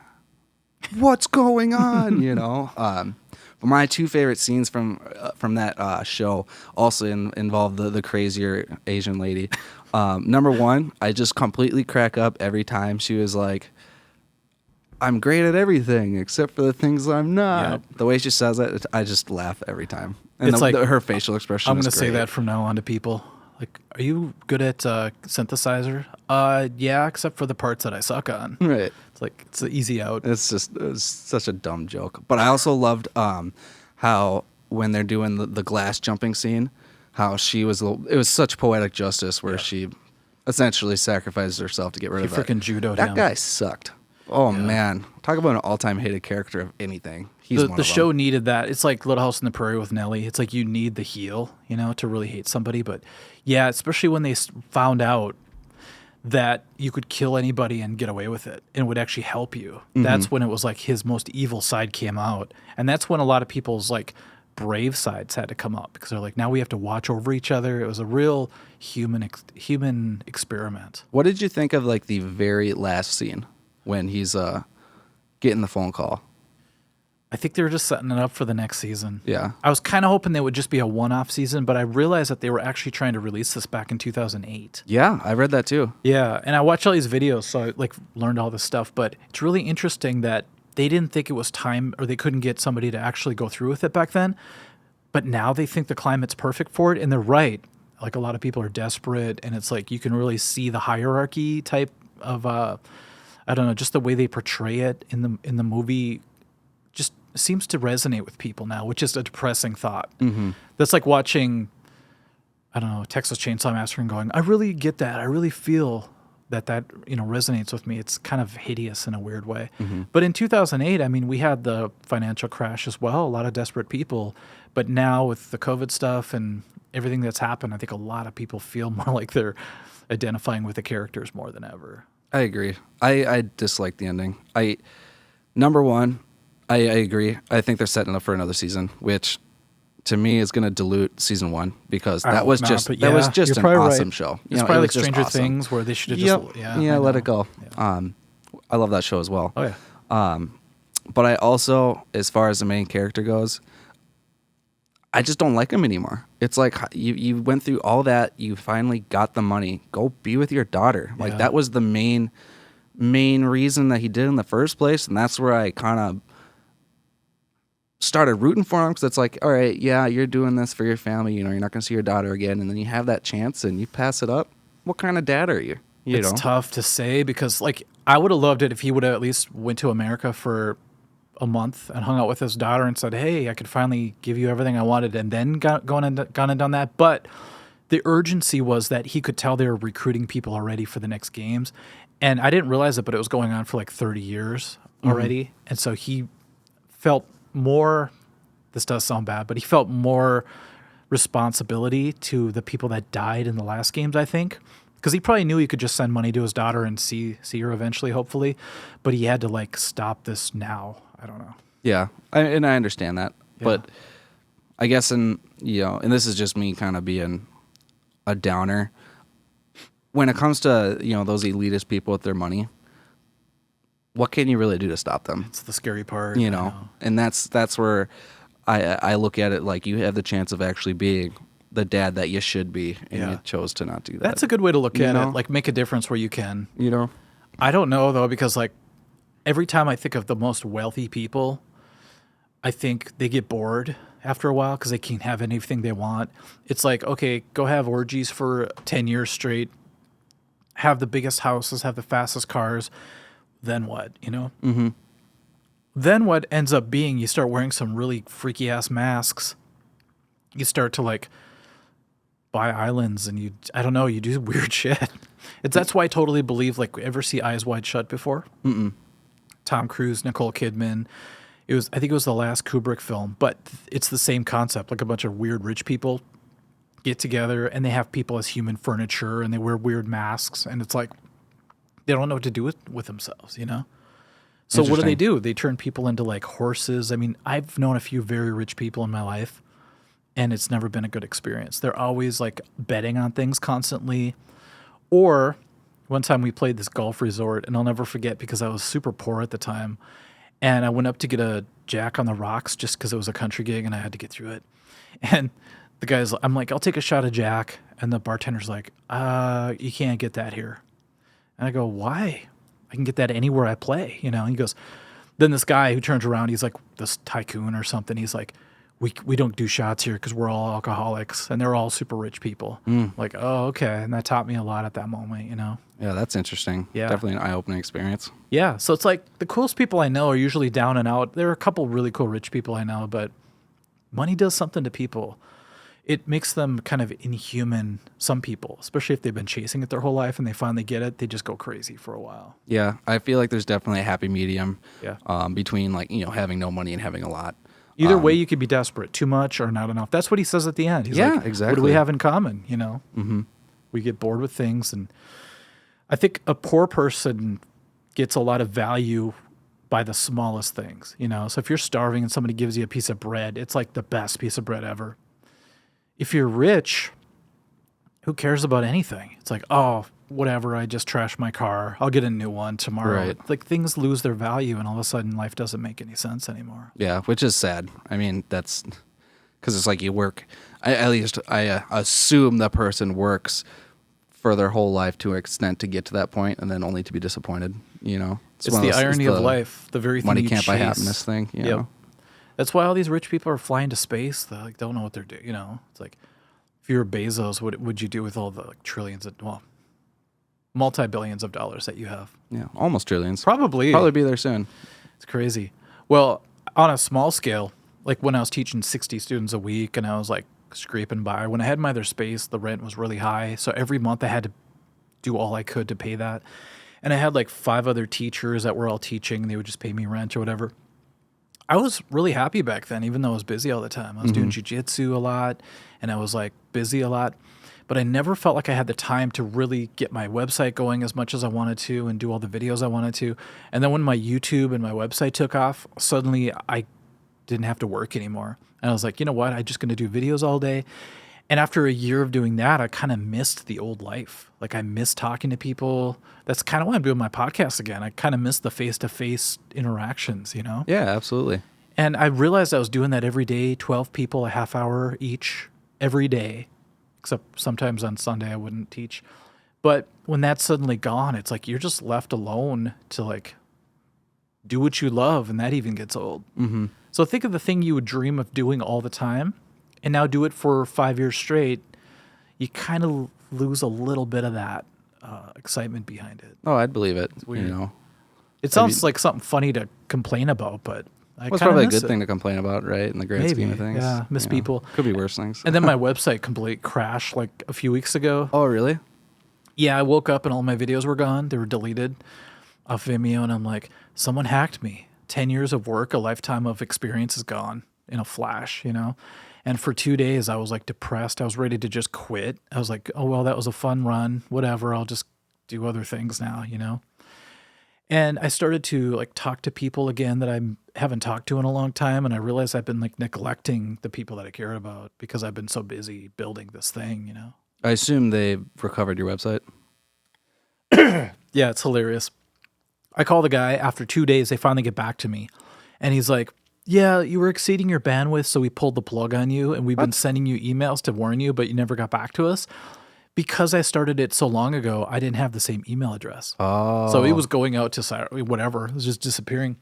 what's going on? You know. But my two favorite scenes from that show also involve the crazier Asian lady. Number one, I just completely crack up every time she was like, I'm great at everything except for the things I'm not. Yep. The way she says it, I just laugh every time. And it's like her facial expression. I'm going to say that from now on to people. Like, are you good at synthesizer? Yeah, except for the parts that I suck on. Right. It's like, it's an easy out. It's such a dumb joke. But I also loved how when they're doing the glass jumping scene, how it was such poetic justice where she essentially sacrificed herself to get rid of that. Freaking judoed that him. guy sucked. Oh man, talk about an all-time hated character of anything. He's one of them. The show needed that. It's like Little House on the Prairie with Nellie. It's like you need the heel, you know, to really hate somebody. But yeah, especially when they found out that you could kill anybody and get away with it and it would actually help you. Mm-hmm. That's when it was like his most evil side came out. And that's when a lot of people's like brave sides had to come up because they're like, now we have to watch over each other. It was a real human experiment. What did you think of like the very last scene when he's getting the phone call? I think they were just setting it up for the next season. Yeah. I was kind of hoping they would just be a one-off season, but I realized that they were actually trying to release this back in 2008. Yeah, I read that too. Yeah, and I watched all these videos, so I like learned all this stuff, but it's really interesting that they didn't think it was time or they couldn't get somebody to actually go through with it back then, but now they think the climate's perfect for it, and they're right. Like a lot of people are desperate, and it's like you can really see the hierarchy type of, I don't know, just the way they portray it in the movie just seems to resonate with people now, which is a depressing thought. Mm-hmm. That's like watching, I don't know, Texas Chainsaw Massacre and going, I really get that. I really feel that resonates with me. It's kind of hideous in a weird way. Mm-hmm. But in 2008, I mean, we had the financial crash as well, a lot of desperate people. But now with the COVID stuff and everything that's happened, I think a lot of people feel more like they're identifying with the characters more than ever. I agree. I dislike the ending. Number one, I agree. I think they're setting up for another season, which to me is going to dilute season 1 because that was just an awesome show. It's probably like Stranger Things where they should have just let it go. Yeah. I love that show as well. Oh yeah. But I also, as far as the main character goes, I just don't like him anymore. It's like you went through all that, you finally got the money. Go be with your daughter. Like that was the main reason that he did in the first place, and that's where I kind of started rooting for him because it's like, all right, yeah, you're doing this for your family. You know, you're not going to see your daughter again, and then you have that chance and you pass it up. What kind of dad are you? It's tough to say because, like, I would have loved it if he would have at least went to America for a month and hung out with his daughter and said, hey, I could finally give you everything I wanted, and then gone and done that. But the urgency was that he could tell they were recruiting people already for the next games. And I didn't realize it, but it was going on for like 30 years already. Mm-hmm. And so he felt more, this does sound bad, but he felt more responsibility to the people that died in the last games, I think. Because he probably knew he could just send money to his daughter and see her eventually, hopefully. But he had to, like, stop this now. I don't know. Yeah, and I understand that. Yeah. But I guess, and this is just me kind of being a downer. When it comes to, those elitist people with their money, what can you really do to stop them? It's the scary part. And that's where I look at it like you have the chance of actually being the dad that you should be, and you chose to not do that. That's a good way to look at it. Like, make a difference where you can. I don't know, though, because, like, every time I think of the most wealthy people, I think they get bored after a while because they can't have anything they want. It's like, okay, go have orgies for 10 years straight, have the biggest houses, have the fastest cars. Then what, Mm-hmm. Then what ends up being you start wearing some really freaky-ass masks. You start to, like, buy islands and you do weird shit. That's why I totally believe, like, ever see Eyes Wide Shut before? Mm-mm. Tom Cruise, Nicole Kidman. I think it was the last Kubrick film, but it's the same concept. Like, a bunch of weird rich people get together and they have people as human furniture and they wear weird masks, and it's like they don't know what to do with themselves, So what do? They turn people into, like, horses. I mean, I've known a few very rich people in my life, and it's never been a good experience. They're always, like, betting on things constantly. Or one time we played this golf resort, and I'll never forget because I was super poor at the time, and I went up to get a Jack on the Rocks just because it was a country gig and I had to get through it. And I'm like, I'll take a shot of Jack. And the bartender's like, you can't get that here. And I go, why? I can get that anywhere I play, And he goes, then this guy who turns around, he's like this tycoon or something. He's like, we don't do shots here because we're all alcoholics, and they're all super rich people. Like, oh, okay. And that taught me a lot at that moment, Yeah, that's interesting. Yeah. Definitely an eye-opening experience. Yeah. So it's like the coolest people I know are usually down and out. There are a couple really cool rich people I know, but money does something to people. It makes them kind of inhuman, some people, especially if they've been chasing it their whole life and they finally get it, they just go crazy for a while. Yeah, I feel like there's definitely a happy medium between, like, having no money and having a lot. Either way, you could be desperate, too much or not enough. That's what he says at the end. He's like, exactly. What do we have in common, Mm-hmm. We get bored with things. And I think a poor person gets a lot of value by the smallest things, So if you're starving and somebody gives you a piece of bread, it's like the best piece of bread ever. If you're rich, who cares about anything? It's like, oh, whatever, I just trashed my car. I'll get a new one tomorrow. Right. Like, things lose their value, and all of a sudden life doesn't make any sense anymore. Yeah, which is sad. I mean, that's because it's like you work. I assume the person works for their whole life to an extent to get to that point, and then only to be disappointed. It's the irony of life. The very thing money you can't buy chase. happiness thing. You know? That's why all these rich people are flying to space. They, like, don't know what they're doing. It's like, if you were Bezos, what would you do with all the, like, trillions of, multi-billions of dollars that you have? Yeah, almost trillions. Probably be there soon. It's crazy. Well, on a small scale, like when I was teaching 60 students a week and I was, like, scraping by, when I had my other space, the rent was really high. So every month I had to do all I could to pay that. And I had, like, 5 other teachers that were all teaching. They would just pay me rent or whatever. I was really happy back then, even though I was busy all the time. I was doing jiu-jitsu a lot, and I was, like, busy a lot. but I never felt like I had the time to really get my website going as much as I wanted to and do all the videos I wanted to. And then when my YouTube and my website took off, suddenly I didn't have to work anymore. And I was like, you know what? I'm just going to do videos all day. And after a year of doing that, I kind of missed the old life. Like I miss talking to people. That's kind of why I'm doing my podcast again. I kind of miss the face-to-face interactions, you know? Yeah, absolutely. And I realized I was doing that every day, 12 people, a half hour each, every day. Except sometimes on Sunday I wouldn't teach. But when that's suddenly gone, it's like you're just left alone to like do what you love, and that even gets old. Mm-hmm. So think of the thing you would dream of doing all the time, and now do it for 5 years straight. You kind of lose a little bit of that excitement behind it. Oh, I'd believe it. It's weird. You know, It sounds like something funny to complain about, but I it's kinda probably a miss good it. thing to complain about, right? In the grand scheme of things. Yeah, miss You know, people. Could be worse things. And then my website completely crashed like a few weeks ago. Oh, really? Yeah, I woke up and all my videos were gone. They were deleted off Vimeo, and I'm like, someone hacked me. 10 years of work, a lifetime of experience is gone in a flash, you know? And for 2 days, I was like depressed. I was ready to just quit. I was like, oh, well, that was a fun run. Whatever. I'll just do other things now, you know? And I started to like talk to people again that I haven't talked to in a long time. And I realized I've been like neglecting the people that I cared about because I've been so busy building this thing, you know? I assume they recovered your website. Yeah, it's hilarious. I call the guy after 2 days. They finally get back to me. And he's like, yeah, you were exceeding your bandwidth, so we pulled the plug on you. And we've been sending you emails to warn you, but you never got back to us. Because I started it so long ago, I didn't have the same email address. Oh. So it was going out to whatever. It was just disappearing.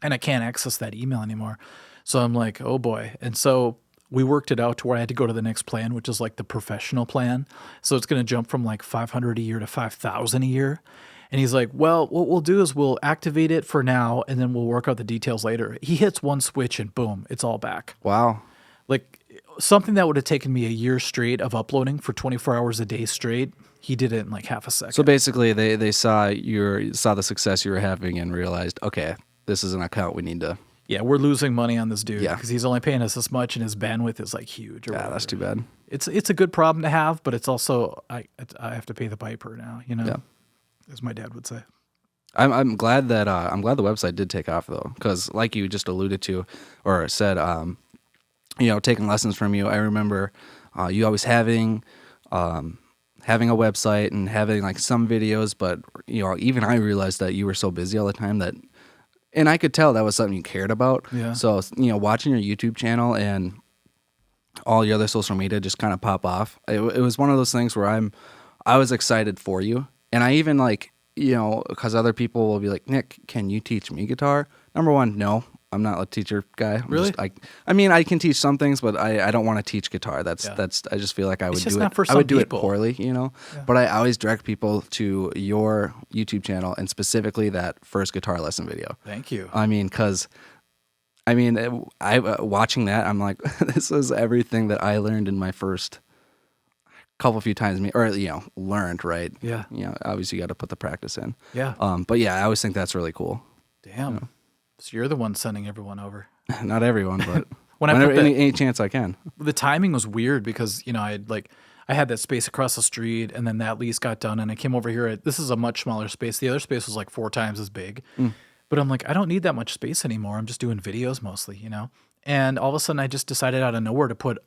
And I can't access that email anymore. So I'm like, oh boy. And so we worked it out to where I had to go to the next plan, which is like the professional plan. So it's going to jump from like 500 a year to 5,000 a year. And he's like, well, what we'll do is we'll activate it for now, and then we'll work out the details later. He hits one switch and boom, it's all back. Wow. Like something that would have taken me a year straight of uploading for 24 hours a day straight, he did it in like half a second. So basically, they saw the success you were having and realized, okay, this is an account we need to. Yeah, we're losing money on this dude Yeah. because he's only paying us this much, and his bandwidth is like huge. Or Yeah, whatever. that's too bad. It's a good problem to have, but it's also I have to pay the piper now. You know, Yeah. as my dad would say. I'm glad that the website did take off though, because like you just alluded to or said, taking lessons from you. I remember you always having a website and having like some videos, but even I realized that you were so busy all the time that, and I could tell that was something you cared about. Yeah. So watching your YouTube channel and all your other social media just kind of pop off. It was one of those things where I was excited for you, and I even like. Because other people will be like, Nick, can you teach me guitar? Number one, no, I'm not a teacher guy. Really? I can teach some things, but I don't want to teach guitar. I just feel like I would just do not it. for I would some do people. it poorly, Yeah. But I always direct people to your YouTube channel and specifically that first guitar lesson video. Thank you. Watching that, I'm like, this is everything that I learned in my first few times, learned, right? Yeah. Obviously you got to put the practice in. Yeah. But yeah, I always think that's really cool. Damn. So you're the one sending everyone over. Not everyone, but When I whenever, put that- any chance I can. The timing was weird because I had that space across the street, and then that lease got done, and I came over here. This is a much smaller space. The other space was like 4 times as big. But I'm like, I don't need that much space anymore. I'm just doing videos mostly, And all of a sudden, I just decided out of nowhere to put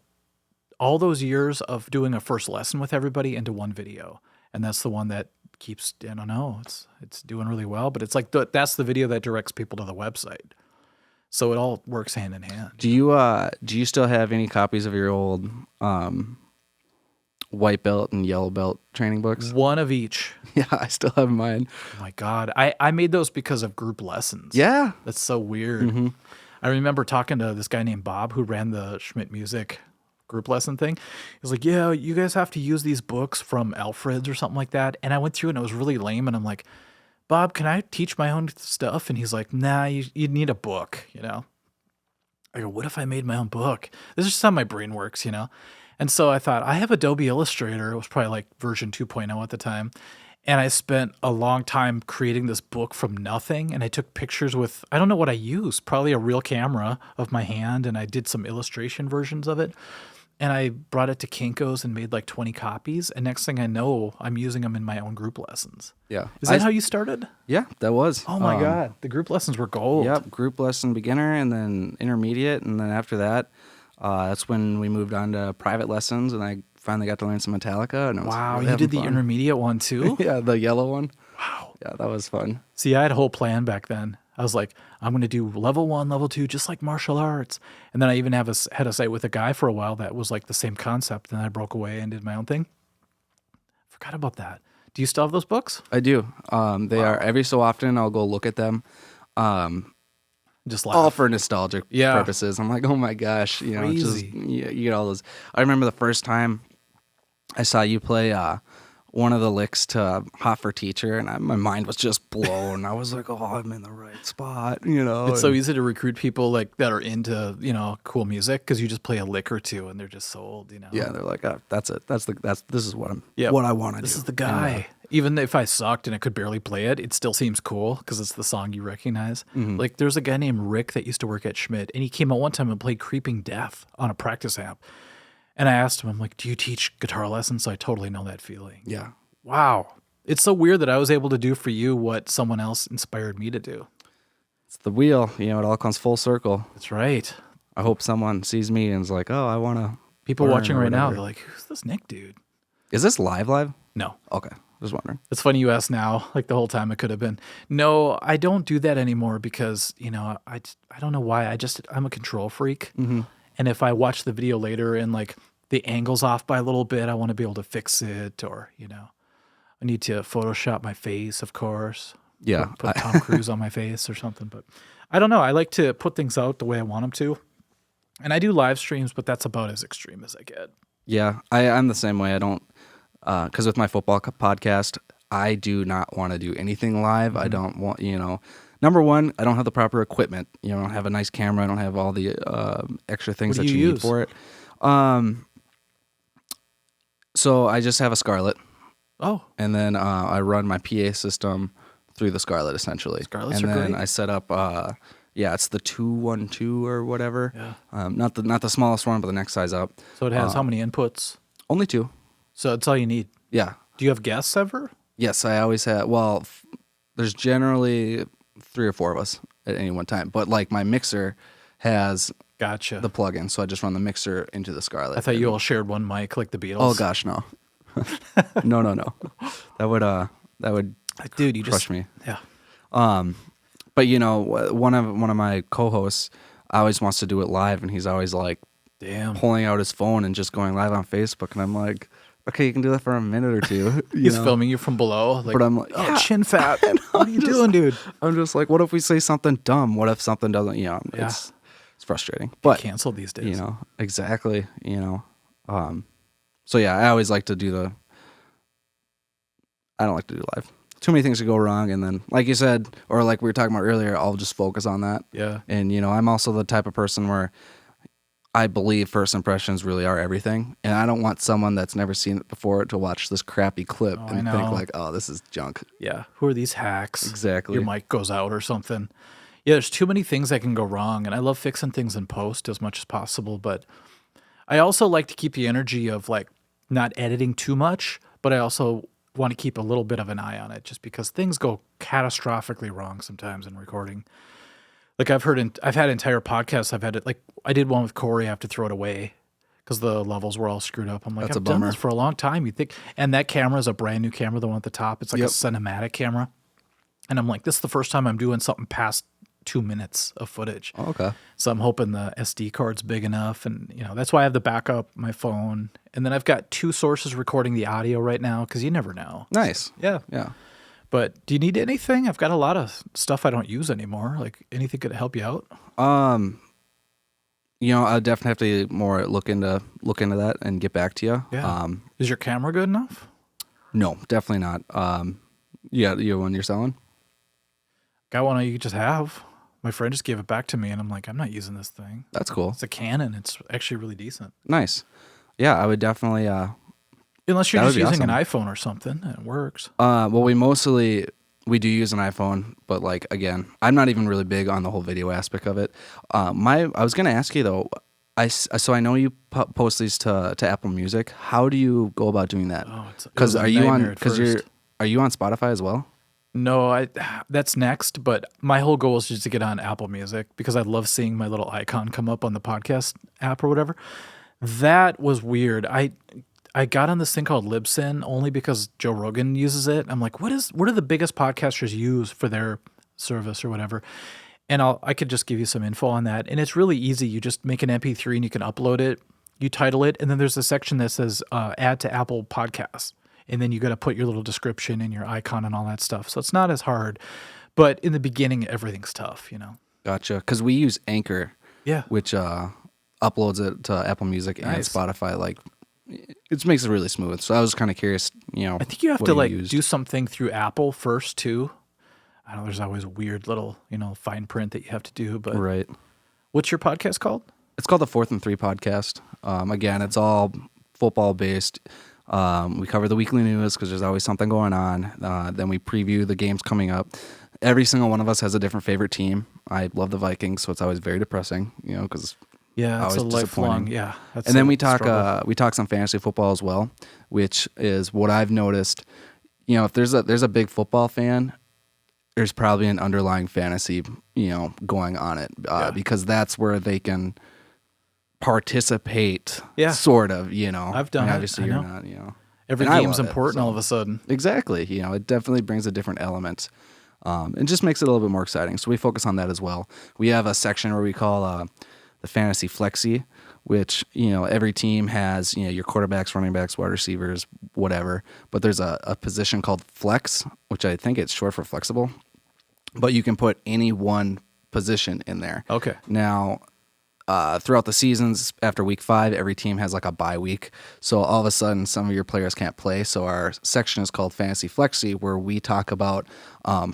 all those years of doing a first lesson with everybody into one video. And that's the one that keeps, I don't know, it's doing really well. But it's like that's the video that directs people to the website. So it all works hand in hand. Do you still have any copies of your old white belt and yellow belt training books? One of each. Yeah, I still have mine. Oh my God. I made those because of group lessons. Yeah. That's so weird. I remember talking to this guy named Bob who ran the Schmidt Music group lesson thing. He was like, yeah, you guys have to use these books from Alfred's or something like that. And I went through and it was really lame. And I'm like, Bob, can I teach my own stuff? And he's like, nah, you need a book, I go, what if I made my own book? This is just how my brain works, And so I thought, I have Adobe Illustrator. It was probably like version 2.0 at the time. And I spent a long time creating this book from nothing. And I took pictures with, I don't know what I used, probably a real camera of my hand. And I did some illustration versions of it. and I brought it to Kinko's and made like 20 copies. And next thing I know, I'm using them in my own group lessons. Yeah. Is that how you started? Yeah, that was. Oh my God. The group lessons were gold. Yep. Group lesson beginner and then intermediate. And then after that, that's when we moved on to private lessons. And I finally got to learn some Metallica. And it was Wow. really You did the fun. intermediate one too? Yeah, the yellow one. Wow. Yeah, that was fun. See, I had a whole plan back then. I was like, I'm going to do level 1, level 2, just like martial arts. And then I even had a site with a guy for a while that was like the same concept. And I broke away and did my own thing. Forgot about that. Do you still have those books? I do. They are every so often I'll go look at them. Just laugh. All for nostalgic Yeah. purposes. I'm like, oh my gosh, you know, just Crazy. you get all those. I remember the first time I saw you play one of the licks to Hot for Teacher, and my mind was just blown. I was like, oh, I'm in the right spot, you know. It's so easy to recruit people like that are into, cool music because you just play a lick or two and they're just sold, Yeah, they're like, oh, that's it. This is what Yeah. what I want to do. This is the guy. Even if I sucked and I could barely play it, it still seems cool because it's the song you recognize. Like there's a guy named Rick that used to work at Schmidt, and he came out one time and played Creeping Death on a practice amp. And I asked him, I'm like, do you teach guitar lessons? So I totally know that feeling. Yeah. Wow. It's so weird that I was able to do for you what someone else inspired me to do. It's the wheel, it all comes full circle. That's right. I hope someone sees me and is like, oh, I want to. People watching right now, they're like, who's this Nick dude? Is this live? No. Okay. Just wondering. It's funny you ask now, like the whole time it could have been. No, I don't do that anymore because, I don't know why. I'm a control freak. Mm-hmm. And if I watch the video later and like the angle's off by a little bit, I want to be able to fix it or, I need to Photoshop my face, of course. Yeah. Put Tom Cruise on my face or something. But I don't know. I like to put things out the way I want them to. And I do live streams, but that's about as extreme as I get. Yeah. I'm the same way. I don't, because with my football podcast, I do not want to do anything live. I don't want, number one, I don't have the proper equipment. I don't have a nice camera. I don't have all the extra things What that do you you need for it. So I just have a Scarlett. Oh. And then I run my PA system through the Scarlett, essentially. Scarletts and are then great. I set up, it's the 212 or whatever. Yeah. Not the smallest one, but the next size up. So it has how many inputs? Only 2. So that's all you need. Yeah. Do you have guests ever? Yes, I always have. Well, there's generally 3 or 4 of us at any one time. But like my mixer has Gotcha. the plug-in, so I just run the mixer into the Scarlett. I thought you all shared one mic like the Beatles. Oh gosh, no. No. That would Dude, you crush just me. Yeah. But one of my co-hosts always wants to do it live, and he's always like Damn. pulling out his phone and just going live on Facebook, and I'm like, okay, you can do that for a minute or two. He's filming you from below. Like, But I'm like, oh, yeah. chin fat. What are you doing, dude? I'm just like, what if we say something dumb? What if something doesn't? It's frustrating. But Canceled these days. Exactly. So yeah, I always like to do I don't like to do live. Too many things could go wrong, and then, like you said, or like we were talking about earlier, I'll just focus on that. Yeah. And I'm also the type of person where I believe first impressions really are everything, and I don't want someone that's never seen it before to watch this crappy clip Oh, and I think know. like, oh, this is junk. Yeah. Who are these hacks? Exactly. Your mic goes out or something. Yeah, there's too many things that can go wrong, and I love fixing things in post as much as possible, but I also like to keep the energy of like not editing too much, but I also want to keep a little bit of an eye on it just because things go catastrophically wrong sometimes in recording. Like I've had entire podcasts. I've had it like I did one with Corey. I have to throw it away because the levels were all screwed up. I'm like, That's a I've done bummer. this for a long time. You think, and that camera is a brand new camera, the one at the top. It's like Yep. a cinematic camera. And I'm like, this is the first time I'm doing something past 2 minutes of footage. Oh, okay. So I'm hoping the SD card's big enough. And, that's why I have the backup, my phone. And then I've got 2 sources recording the audio right now because you never know. Nice. Yeah. Yeah. But do you need anything? I've got a lot of stuff I don't use anymore. Like anything could help you out? I definitely have to more look into that and get back to you. Yeah. Is your camera good enough? No, definitely not. Yeah, you one you're selling? Got one you could just have. My friend just gave it back to me, and I'm like, I'm not using this thing. That's cool. It's a Canon. It's actually really decent. Nice. Yeah, I would definitely. Unless you're That just would be using an awesome. iPhone or something, and it works. Well, we do use an iPhone, but like again, I'm not even really big on the whole video aspect of it. I was gonna ask you though, So I know you post these to Apple Music. How do you go about doing that? Oh, it Because was a nightmare at first. are you on Spotify as well? No, that's next, but my whole goal is just to get on Apple Music because I love seeing my little icon come up on the podcast app or whatever. That was weird. I got on this thing called Libsyn only because Joe Rogan uses it. I'm like, what do the biggest podcasters use for their service or whatever? And I could just give you some info on that. And it's really easy. You just make an MP3 and you can upload it. You title it, and then there's a section that says add to Apple Podcasts. And then you got to put your little description and your icon and all that stuff. So it's not as hard. But in the beginning, everything's tough, Gotcha. Because we use Anchor, Yeah. which uploads it to Apple Music and Nice. Spotify. Like, it makes it really smooth. So I was kind of curious, I think you have what to used. do something through Apple first too. I know there's always weird little, fine print that you have to do, but Right. what's your podcast called? It's called the 4th and 3 podcast. Again, it's all football based. We cover the weekly news because there's always something going on. Then we preview the games coming up. Every single one of us has a different favorite team. I love the Vikings, so it's always very depressing, because Yeah, that's a always lifelong. disappointing. Yeah, that's and then a we talk struggle. some fantasy football as well, which is what I've noticed. If there's a big football fan, there's probably an underlying fantasy going on it because that's where they can participate. Yeah. Sort of. I've done it. Obviously I you're know. not. Every And I game's love it, important so. all of a sudden. Exactly. It definitely brings a different element. And just makes it a little bit more exciting. So we focus on that as well. We have a section where we call the fantasy flexi, which, every team has, your quarterbacks, running backs, wide receivers, whatever. But there's a position called flex, which I think it's short for flexible. But you can put any one position in there. Okay. Now, throughout the seasons, after week 5, every team has like a bye week. So all of a sudden, some of your players can't play. So our section is called Fantasy Flexi, where we talk about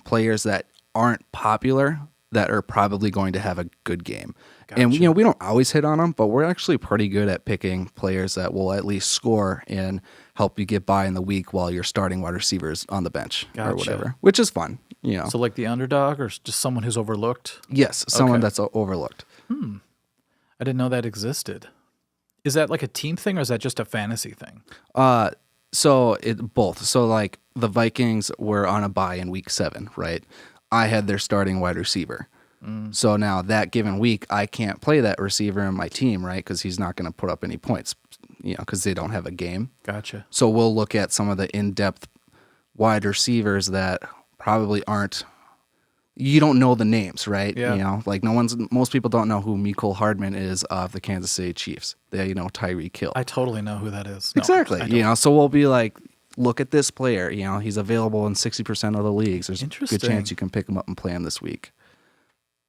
players that aren't popular that are probably going to have a good game. Gotcha. And we don't always hit on them, but we're actually pretty good at picking players that will at least score and help you get by in the week while you're starting wide receivers on the bench or Gotcha. whatever, which is fun. So like the underdog or just someone who's overlooked? Yes, someone Okay. that's overlooked. I didn't know that existed. Is that like a team thing or is that just a fantasy thing? So it both. So like the Vikings were on a bye in week 7, right? I had their starting wide receiver. So now that given week, I can't play that receiver in my team, right? Because he's not going to put up any points, because they don't have a game. Gotcha. So we'll look at some of the in-depth wide receivers that probably aren't. You don't know the names, right? Yeah. Like most people don't know who Mecole Hardman is of the Kansas City Chiefs. They know Tyreek Hill. I totally know who that is. No, Exactly. I don't. So we'll be like, look at this player. He's available in 60% of the leagues. There's a good Interesting. chance you can pick him up and play him this week.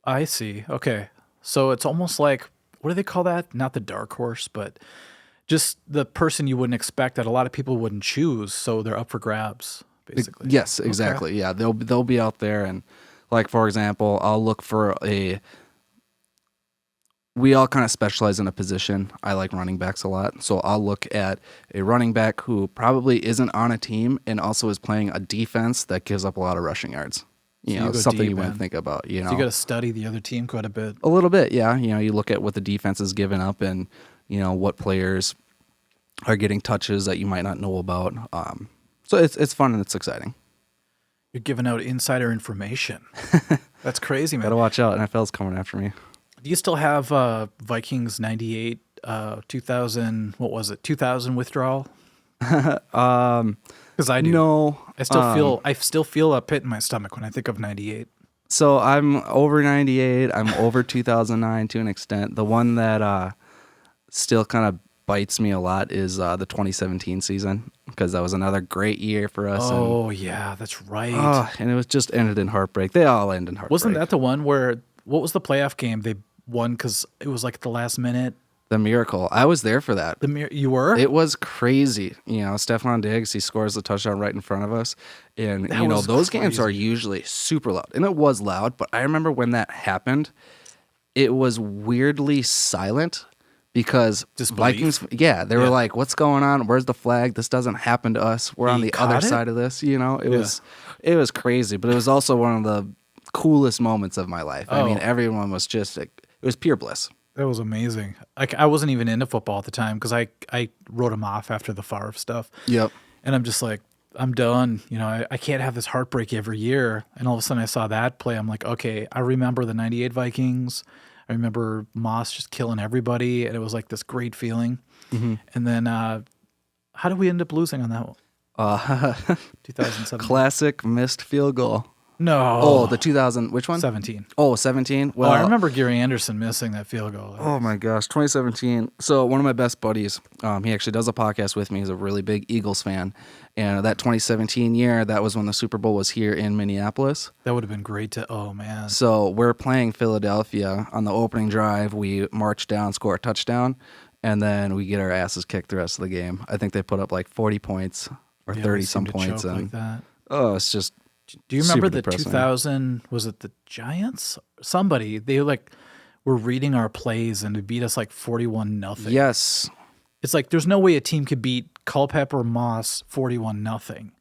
I see. Okay. So it's almost like, what do they call that? Not the dark horse, but just the person you wouldn't expect that a lot of people wouldn't choose. So they're up for grabs, basically. Yes, exactly. Okay. Yeah, they'll be out there, and like for example, I'll look for we all kind of specialize in a position. I like running backs a lot, so I'll look at a running back who probably isn't on a team and also is playing a defense that gives up a lot of rushing yards. you go Something deep, you wouldn't man. think about. So you got to study the other team quite a bit. A little bit, yeah. You look at what the defense is giving up and, what players are getting touches that you might not know about. So it's fun and it's exciting. You're giving out insider information. That's crazy, man. Gotta watch out. NFL's coming after me. Do you still have Vikings 98, 2000, what was it, 2000 withdrawal? Because I do. No. I still feel a pit in my stomach when I think of 98. So I'm over 98. I'm over 2009 to an extent. The one that still kind of bites me a lot is the 2017 season, because that was another great year for us. Oh, yeah, that's right. And it was just ended in heartbreak. They all end in heartbreak. Wasn't that the one where, what was the playoff game they won because it was like at the last minute? the miracle? I was there for that. You were? It was crazy. Stephon Diggs, he scores the touchdown right in front of us. And, That was those games crazy. are usually super loud. And it was loud, but I remember when that happened, it was weirdly silent because Disbelief? Vikings, they were like, what's going on? Where's the flag? This doesn't happen to us. We're on He the other caught it? side of this. It was crazy, but it was also one of the coolest moments of my life. I mean, Oh. everyone was just, it was pure bliss. That was amazing. Like I wasn't even into football at the time because I wrote him off after the Favre stuff. Yep. And I'm just like, I'm done. You know, I can't have this heartbreak every year. And all of a sudden I saw that play. I'm like, okay, I remember the 98 Vikings. I remember Moss just killing everybody. And it was like this great feeling. And then how did we end up losing on that one? 2007. Classic missed field goal. No. Oh, the 2000, which one? 17. Oh, 17? Well, I remember Gary Anderson missing that field goal. Oh my gosh, 2017. So one of my best buddies, he actually does a podcast with me. He's a really big Eagles fan. And that 2017 year, that was when the Super Bowl was here in Minneapolis. That would have been great to, oh man. So we're playing Philadelphia on the opening drive. We march down, score a touchdown, and then we get our asses kicked the rest of the game. I think they put up like 40 points or 30 some points. And like that. Oh, it's just Do you remember the depressing. 2000, was it the Giants? Somebody, they like were reading our plays and they beat us like 41-0. Yes. It's like there's no way a team could beat Culpepper Moss 41-0.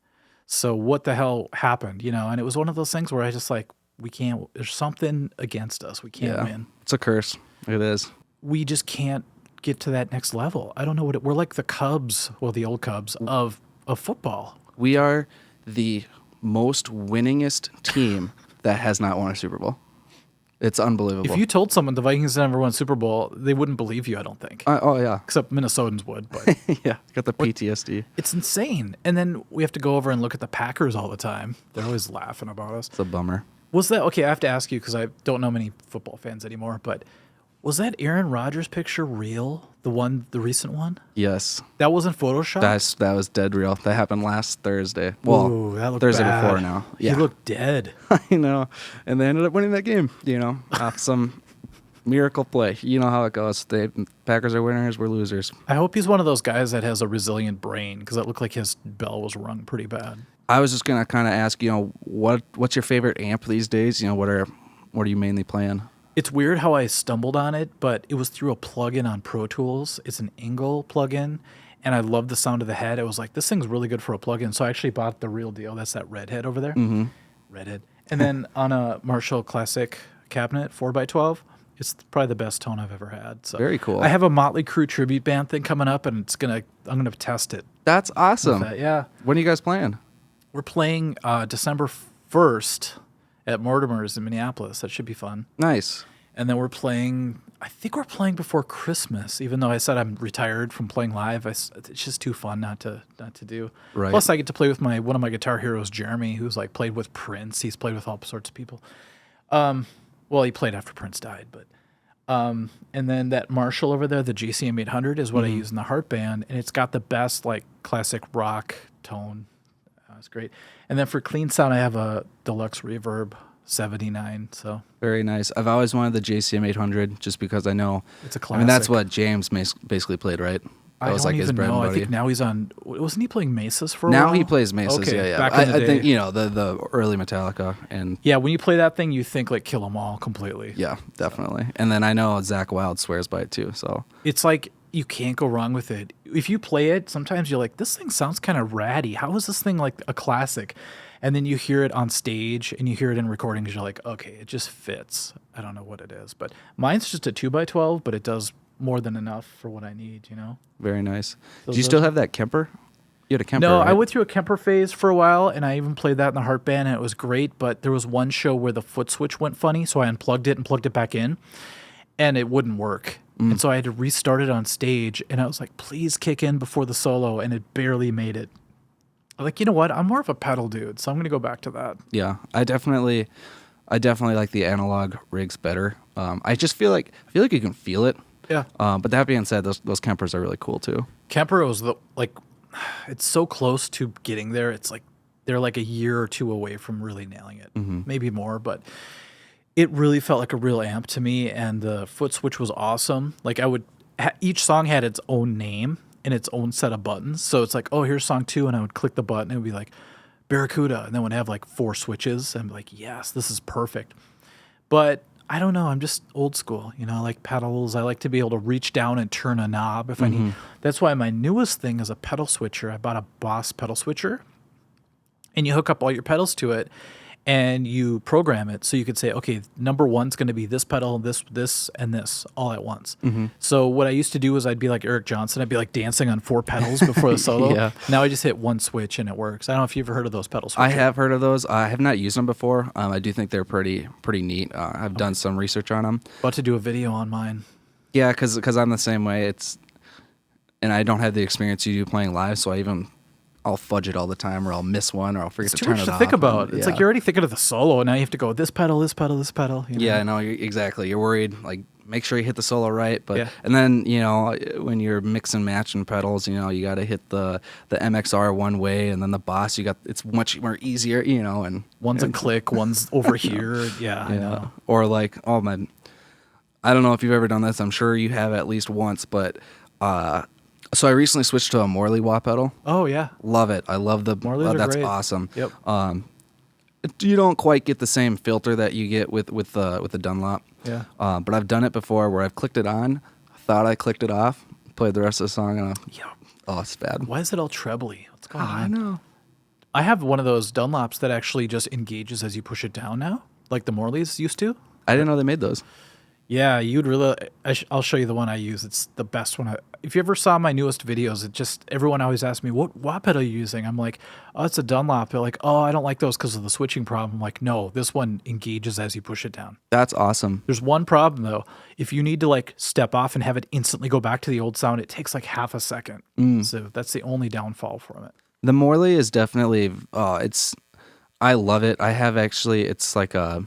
So what the hell happened, you know? And it was one of those things where I just like, we can't, there's something against us. We can't win. It's a curse. It is. We just can't get to that next level. I don't know we're like the Cubs, well, the old Cubs of football. We are the most winningest team that has not won a Super Bowl. It's unbelievable. If you told someone the Vikings never won Super Bowl, they wouldn't believe you, I don't think. Oh, yeah. Except Minnesotans would, but Yeah, got the PTSD. it's insane. And then we have to go over and look at the Packers all the time. They're always laughing about us. It's a bummer. Was that, okay, I have to ask you because I don't know many football fans anymore, but was that Aaron Rodgers picture real? The recent one? Yes. That wasn't Photoshop? That was dead real. That happened last Thursday. Well, Ooh, that looked Thursday bad. before now. Yeah. He looked dead. I know. And they ended up winning that game, you know, off some miracle play. You know how it goes. Packers are winners, we're losers. I hope he's one of those guys that has a resilient brain because it looked like his bell was rung pretty bad. I was just going to kind of ask, you know, what's your favorite amp these days? You know, what are you mainly playing? It's weird how I stumbled on it, but it was through a plugin on Pro Tools. It's an Engel plugin, and I love the sound of the head. I was like, this thing's really good for a plugin, so I actually bought the real deal. That's that redhead over there. Mm-hmm. Redhead. And then on a Marshall Classic cabinet, 4x12, it's probably the best tone I've ever had. So Very cool. I have a Motley Crue tribute band thing coming up, and I'm gonna test it. That's awesome. With that. Yeah. When are you guys playing? We're playing December 1st at Mortimer's in Minneapolis. That should be fun. Nice. And then I think we're playing before Christmas, even though I said I'm retired from playing live. It's just too fun not to do. Right. Plus, I get to play with one of my guitar heroes, Jeremy, who's like played with Prince. He's played with all sorts of people. Well, he played after Prince died, but and then that Marshall over there, the GCM 800, is what I use in the Heart Band, and it's got the best like classic rock tone. It's great. And then for clean sound, I have a deluxe reverb 79. So Very nice. I've always wanted the JCM 800 just because I know it's a classic. I mean, that's what James basically played, right? That was don't like his even bread and know. I butter. think now he's on. Wasn't he playing Mesas for a while? Now he plays Mesas. Okay, Yeah. back in the I day. think, you know, the early Metallica and Yeah, when you play that thing, you think like Kill 'Em All completely. yeah, definitely. And then I know Zach Wilde swears by it too. So It's like you can't go wrong with it. If you play it, sometimes you're like, this thing sounds kind of ratty. How is this thing like a classic? And then you hear it on stage and you hear it in recordings. You're like, okay, it just fits. I don't know what it is, but mine's just a 2x12, but it does more than enough for what I need, you know? very nice. So Do you those- still have that Kemper? You had a Kemper. No, right? I went through a Kemper phase for a while, and I even played that in the Heart Band, and it was great. But there was one show where the foot switch went funny, so I unplugged it and plugged it back in, and it wouldn't work. And so I had to restart it on stage, and I was like, please kick in before the solo, and it barely made it. I'm like, you know what? I'm more of a pedal dude, so I'm going to go back to that. Yeah, I definitely like the analog rigs better. I feel like you can feel it. Yeah. But that being said, those Kempers are really cool too. Kemper was it's so close to getting there. It's like they're like a year or two away from really nailing it, maybe more, but it really felt like a real amp to me. And the foot switch was awesome. Like each song had its own name and its own set of buttons. So it's like, oh, here's song 2. And I would click the button. And it would be like Barracuda. And then would have like 4 switches. And I'm like, yes, this is perfect. But I don't know. I'm just old school. You know, I like pedals. I like to be able to reach down and turn a knob if I need. That's why my newest thing is a pedal switcher. I bought a Boss pedal switcher. And you hook up all your pedals to it. and you program it so you could say, okay, number one's going to be this pedal, this, and this all at once. So what I used to do was I'd be like Eric Johnson. I'd be like dancing on 4 pedals before the solo. Yeah. Now I just hit one switch and it works. I don't know if you've ever heard of those pedal switches. I have heard of those. I have not used them before. I do think they're pretty neat. I've done some research on them. About to do a video on mine. Yeah, because I'm the same way. And I don't have the experience you do playing live, so I'll fudge it all the time, or I'll miss one, or I'll forget It's to too turn much it to off. think about. And, It's like you're already thinking of the solo, and now you have to go this pedal, this pedal, this pedal. You know? Yeah, no, exactly. You're worried, like, make sure you hit the solo right. But Yeah. And then, when you're mixing matching pedals, you got to hit the MXR one way, and then the Boss, it's much more easier, and One's a click, one's over here. Yeah, I know. Or like, oh man, I don't know if you've ever done this. I'm sure you have at least once, but so I recently switched to a Morley wah pedal. Oh, yeah. Love it. I love the Morleys are that's great. awesome. Yep. You don't quite get the same filter that you get with the Dunlop. Yeah. But I've done it before where I've clicked it on, thought I clicked it off, played the rest of the song, and it's bad. Why is it all trebly? What's going on? I know. I have one of those Dunlops that actually just engages as you push it down now, like the Morleys used to. I didn't know they made those. Yeah, you'd really. I'll show you the one I use. It's the best one. If you ever saw my newest videos, everyone always asks me, what wah pedal are you using? I'm like, oh, it's a Dunlop. They're like, oh, I don't like those because of the switching problem. I'm like, no, this one engages as you push it down. That's awesome. There's one problem though. If you need to like step off and have it instantly go back to the old sound, it takes like half a second. So that's the only downfall from it. The Morley is definitely. I love it. I have actually. It's like a.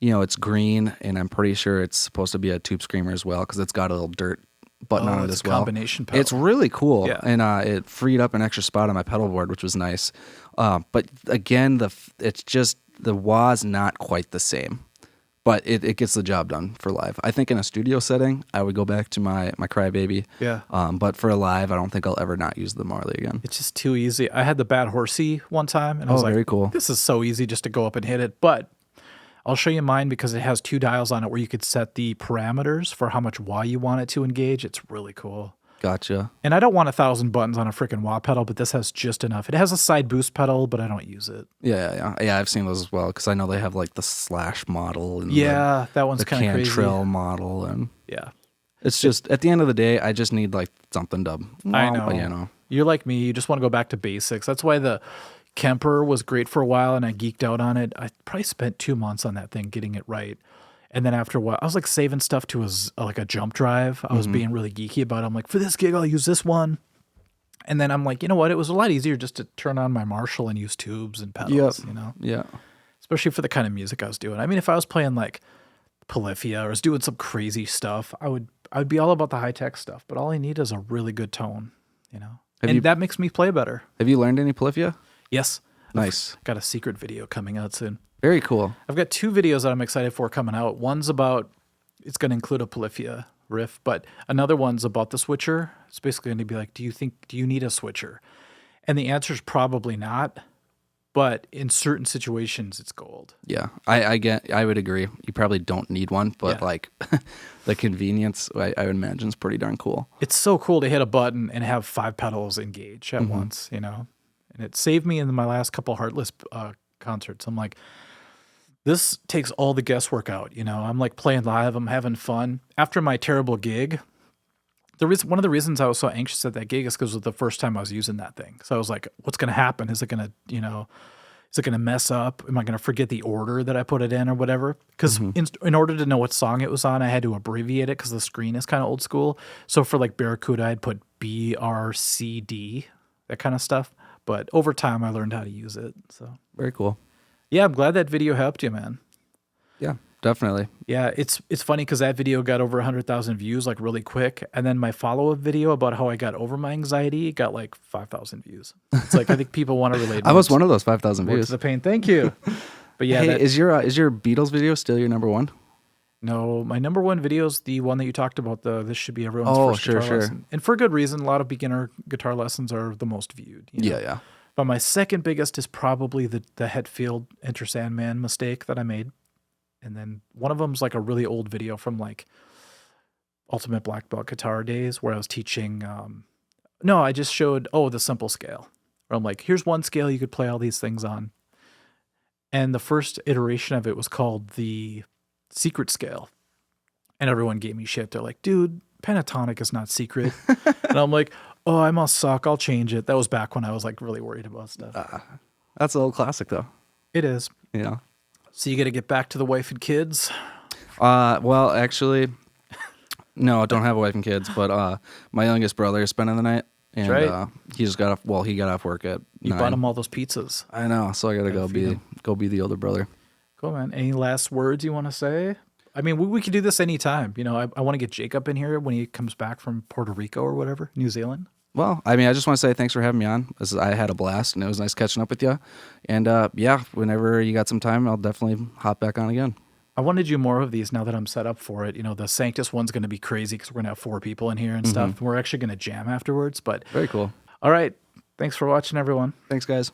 It's green, and I'm pretty sure it's supposed to be a Tube Screamer as well because it's got a little dirt button on it it's as a well. combination pedal. It's really cool, Yeah. and it freed up an extra spot on my pedal board, which was nice. But again, it's just the wah's not quite the same, but it gets the job done for live. I think in a studio setting, I would go back to my Crybaby. Yeah. But for a live, I don't think I'll ever not use the Morley again. It's just too easy. I had the Bad Horsey one time, and I was like, very cool. This is so easy just to go up and hit it. But I'll show you mine because it has 2 dials on it where you could set the parameters for how much wah you want it to engage. It's really cool. Gotcha. And I don't want 1,000 buttons on a freaking wah pedal, but this has just enough. It has a side boost pedal, but I don't use it. Yeah. I've seen those as well because I know they have like the Slash model and Yeah, that one's the kind of crazy. Cantrell model, and Yeah. it's just at the end of the day, I just need like something to. I know. But, You're like me. You just want to go back to basics. That's why the Kemper was great for a while, and I geeked out on it. I probably spent 2 months on that thing getting it right. And then after a while, I was like saving stuff to like a jump drive. I was being really geeky about it. I'm like, for this gig, I'll use this one. And then I'm like, you know what? It was a lot easier just to turn on my Marshall and use tubes and pedals, Yeah. especially for the kind of music I was doing. I mean, if I was playing like Polyphia or was doing some crazy stuff, I would be all about the high tech stuff. But all I need is a really good tone, that makes me play better. Have you learned any Polyphia? Yes. Nice. I've got a secret video coming out soon. Very cool. I've got 2 videos that I'm excited for coming out. One's about, it's going to include a Polyphia riff, but another one's about the switcher. It's basically going to be like, do you need a switcher? And the answer is probably not, but in certain situations, it's gold. Yeah, I would agree. You probably don't need one, but Yeah. like the convenience, I would imagine is pretty darn cool. It's so cool to hit a button and have 5 pedals engage at once, And it saved me in my last couple Heartless concerts. I'm like, this takes all the guesswork out. I'm like playing live. I'm having fun. After my terrible gig, one of the reasons I was so anxious at that gig is because it was the first time I was using that thing. So I was like, what's going to happen? Is it going to mess up? Am I going to forget the order that I put it in or whatever? Because in order to know what song it was on, I had to abbreviate it because the screen is kind of old school. So for like Barracuda, I'd put BRCD, that kind of stuff. But over time, I learned how to use it. So Very cool. yeah, I'm glad that video helped you, man. Yeah, definitely. Yeah, it's funny because that video got over 100,000 views like really quick, and then my follow-up video about how I got over my anxiety got like 5,000 views. It's like I think people want to relate. I was one of those 5,000 more to views. the pain. Thank you. But yeah, Hey, is your Beatles video still your number one? no, my number one video is the one that you talked about. This should be everyone's Oh, first sure, guitar sure. lesson, and for good reason. A lot of beginner guitar lessons are the most viewed. Yeah. But my second biggest is probably the Hetfield Enter Sandman mistake that I made. And then one of them's like a really old video from like Ultimate Black Belt guitar days where I was teaching. I just showed, the simple scale. Where I'm like, here's one scale you could play all these things on. And the first iteration of it was called the secret scale. And everyone gave me shit. They're like, dude, pentatonic is not secret. And I'm like, oh, I must suck. I'll change it. That was back when I was like really worried about stuff. That's an old classic, though. It is. You know. So you got to get back to the wife and kids. Well, actually, no, I don't have a wife and kids, but my youngest brother is spending the night, and right. he just got off. Well, he got off work at You 9. bought him all those pizzas. I know, so I gotta go be the older brother. Cool, man. Any last words you want to say? I mean, we could do this anytime. You know, I want to get Jacob in here when he comes back from Puerto Rico or whatever, New Zealand. Well, I mean, I just want to say thanks for having me on. I had a blast, and it was nice catching up with you. And yeah, whenever you got some time, I'll definitely hop back on again. I want to do more of these now that I'm set up for it. You know, the Sanctus one's going to be crazy because we're going to have 4 people in here and stuff. We're actually going to jam afterwards. But Very cool. All right. Thanks for watching, everyone. Thanks, guys.